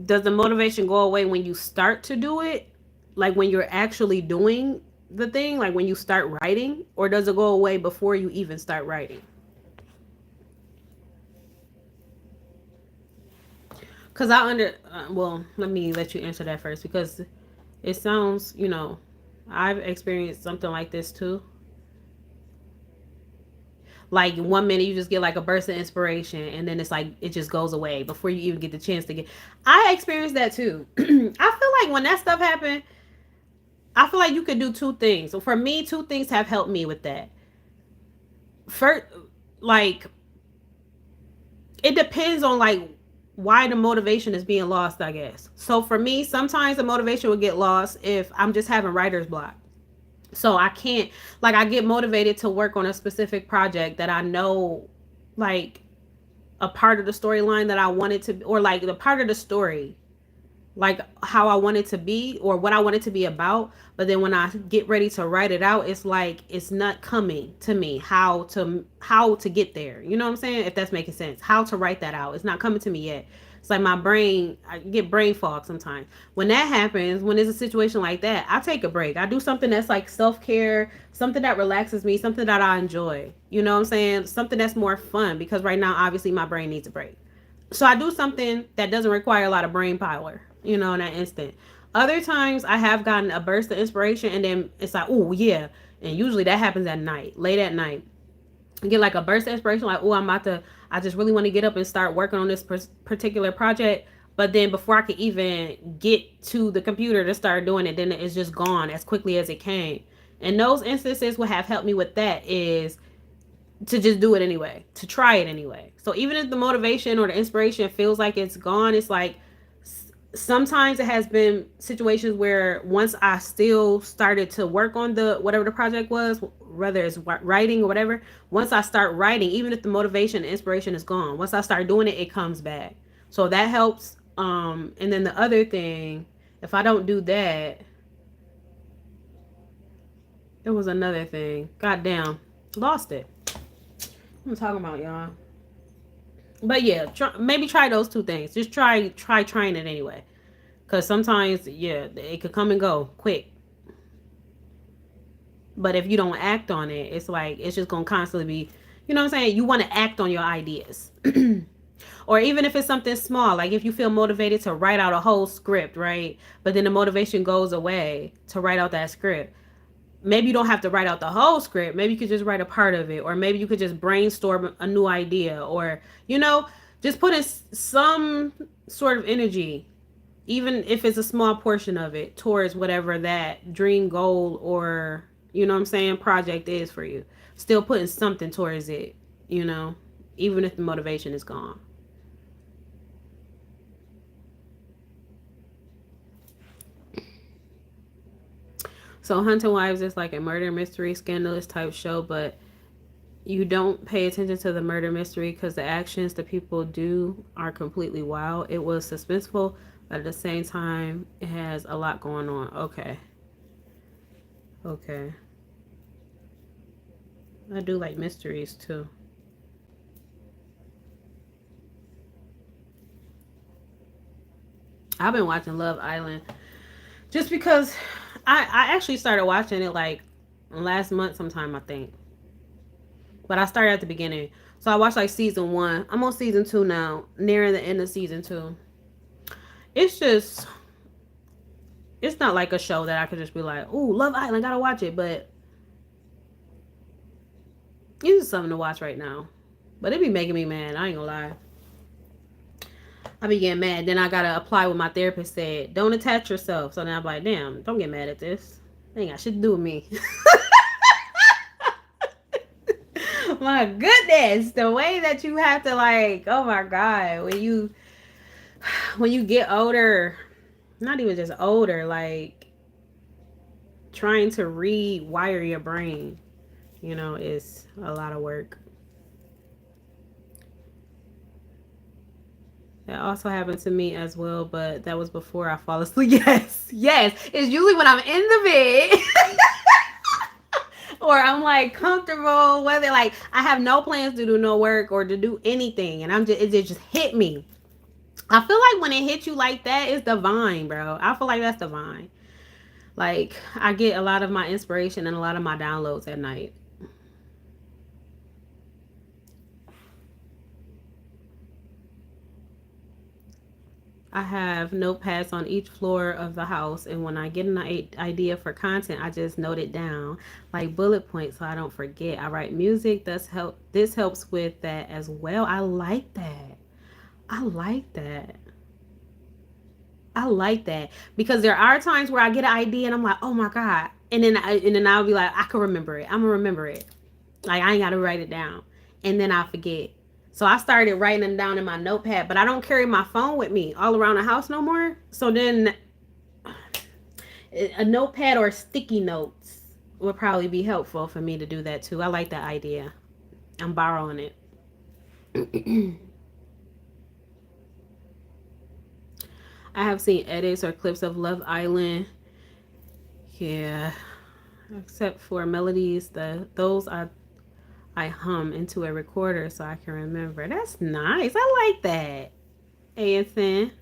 Does the motivation go away when you start to do it? Like when you're actually doing the thing, like when you start writing, or does it go away before you even start writing? Because well, let me let you answer that first because it sounds, I've experienced something like this too. Like 1 minute you just get like a burst of inspiration and then it's like it just goes away before you even get the chance to get. I experienced that too. I feel like when that stuff happened, I feel like you could do two things. So for me, two things have helped me with that. First, like it depends on like why the motivation is being lost, I guess. So for me, sometimes the motivation will get lost if I'm just having writer's block. So I can't, like, I get motivated to work on a specific project that I know, like, a part of the storyline that I wanted to, or like the part of the story, like how I want it to be or what I want it to be about. But then when I get ready to write it out, it's like it's not coming to me how to get there. You know what I'm saying? If that's making sense. How to write that out. It's not coming to me yet. It's like my brain, I get brain fog sometimes. When that happens, when there's a situation like that, I take a break. I do something that's like self-care, something that relaxes me, something that I enjoy. You know what I'm saying? Something that's more fun because right now obviously my brain needs a break. So I do something that doesn't require a lot of brain power, in that instant. Other times I have gotten a burst of inspiration and then it's like, oh yeah. And usually that happens at night, late at night. I get like a burst of inspiration, like, oh, I just really want to get up and start working on this particular project. But then before I could even get to the computer to start doing it, then it's just gone as quickly as it came. And those instances what have helped me with that is to just do it anyway, to try it anyway. So even if the motivation or the inspiration feels like it's gone, it's like sometimes it has been situations where once I still started to work on the whatever the project was, whether it's writing or whatever, once I start writing, even if the motivation and inspiration is gone, once I start doing it, it comes back. So that helps. And then the other thing, if I don't do that, it was another thing. Goddamn, lost it. I'm talking about y'all. But yeah, maybe try those two things. Just trying it anyway. Cause sometimes, yeah, it could come and go quick. But if you don't act on it, it's like it's just gonna constantly be, you know what I'm saying? You want to act on your ideas. Or even if it's something small, like if you feel motivated to write out a whole script, right? But then the motivation goes away to write out that script. Maybe you don't have to write out the whole script. Maybe you could just write a part of it, or maybe you could just brainstorm a new idea, or just put in some sort of energy, even if it's a small portion of it, towards whatever that dream goal or what I'm saying project is for you. Still putting something towards it, even if the motivation is gone. So Hunting Wives is like a murder mystery scandalous type show, but you don't pay attention to the murder mystery because the actions that people do are completely wild. It was suspenseful, but at the same time, it has a lot going on. Okay. Okay. I do like mysteries too. I've been watching Love Island just because I actually started watching it like last month sometime, I think. But I started at the beginning. So I watched like season 1. I'm on season 2 now, nearing the end of season 2. It's just, it's not like a show that I could just be like, ooh, Love Island, gotta watch it. But it's just something to watch right now. But it be making me mad. I ain't gonna lie. I be getting mad. Then I gotta apply what my therapist said. Don't attach yourself. So then I'm like, damn, don't get mad at this. They ain't got shit to do with me. My goodness, the way that you have to like, oh my god, when you get older, not even just older, like trying to rewire your brain, is a lot of work. That also happened to me as well, but that was before I fall asleep. Yes, yes. It's usually when I'm in the bed or I'm like comfortable, whether like I have no plans to do no work or to do anything, and it just hit me. I feel like when it hits you like that, it's divine, bro. I feel like that's divine. Like I get a lot of my inspiration and a lot of my downloads at night. I have notepads on each floor of the house, and when I get an idea for content, I just note it down like bullet points so I don't forget. I write music. This helps with that as well. I like that. I like that. I like that because there are times where I get an idea and I'm like, oh my god, and then I'll be like, I can remember it. I'm gonna remember it. Like I ain't gotta write it down, and then I forget. So I started writing them down in my notepad, but I don't carry my phone with me all around the house no more. So then a notepad or sticky notes would probably be helpful for me to do that too. I like that idea. I'm borrowing it. I have seen edits or clips of Love Island. Yeah, except for melodies, those I hum into a recorder so I can remember. That's nice. I like that. ASN.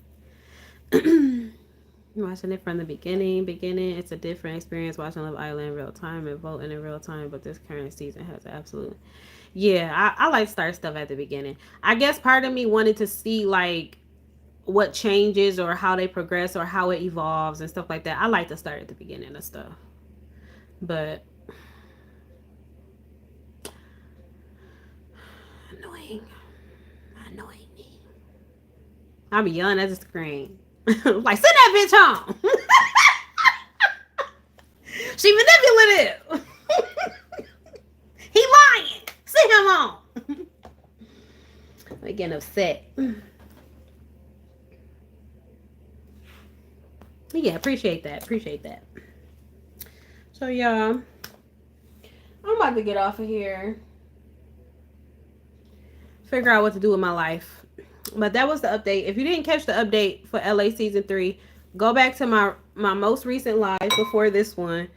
Watching it from the beginning. It's a different experience watching Love Island in real time and voting in real time, but this current season has absolute. Yeah, I like start stuff at the beginning. I guess part of me wanted to see like what changes or how they progress or how it evolves and stuff like that. I like to start at the beginning of stuff. But annoying. Annoying me. I'll be yelling at the screen. Like, send that bitch home. She manipulative. He lying. Send him home. I'm getting upset. Yeah, appreciate that. Appreciate that. So, y'all, I'm about to get off of here. Figure out what to do with my life. But that was the update. If you didn't catch the update for LA season 3, go back to my most recent live before this one,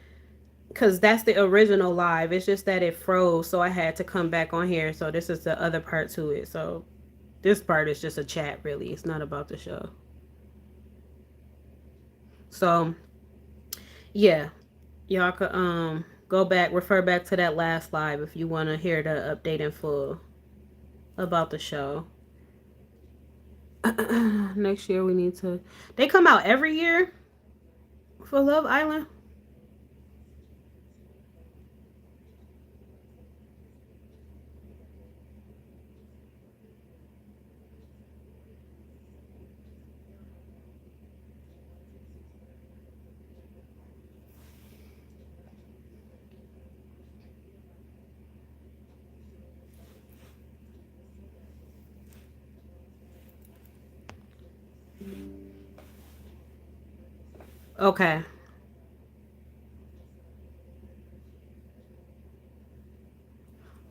because that's the original live. It's just that it froze, so I had to come back on here. So this is the other part to it. So this part is just a chat, really. It's not about the show. So yeah, y'all could go back, refer back to that last live if you want to hear the update in full about the show. Next year we need to. They come out every year for Love Island. Okay.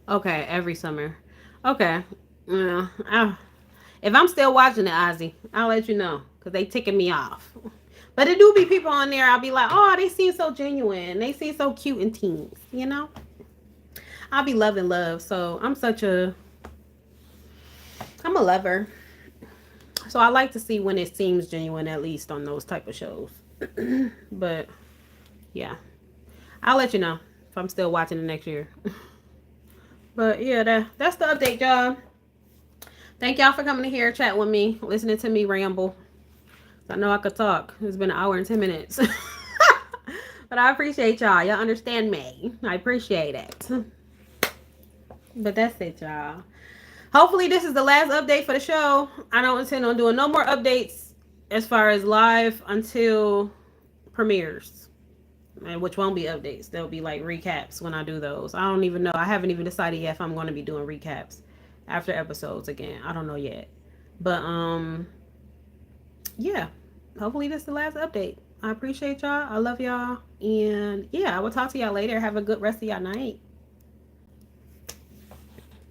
Okay, every summer. Okay. Yeah. If I'm still watching it, Ozzy, I'll let you know because they ticking me off. But it do be people on there. I'll be like, oh, they seem so genuine. They seem so cute and teens. You know, I'll be loving love. So I'm a lover. So I like to see when it seems genuine, at least on those type of shows. But yeah, I'll let you know if I'm still watching it next year. But yeah, that's the update, y'all. Thank y'all for coming to here, chat with me, listening to me ramble. I know I could talk. It's been an hour and 10 minutes. But I appreciate y'all. Y'all understand me. I appreciate it. But that's it, y'all. Hopefully this is the last update for the show. I don't intend on doing no more updates as far as live until premieres. And which won't be updates. There'll be like recaps when I do those. I don't even know. I haven't even decided yet if I'm going to be doing recaps after episodes again. I don't know yet. But yeah. Hopefully this is the last update. I appreciate y'all. I love y'all. And yeah, I will talk to y'all later. Have a good rest of y'all night.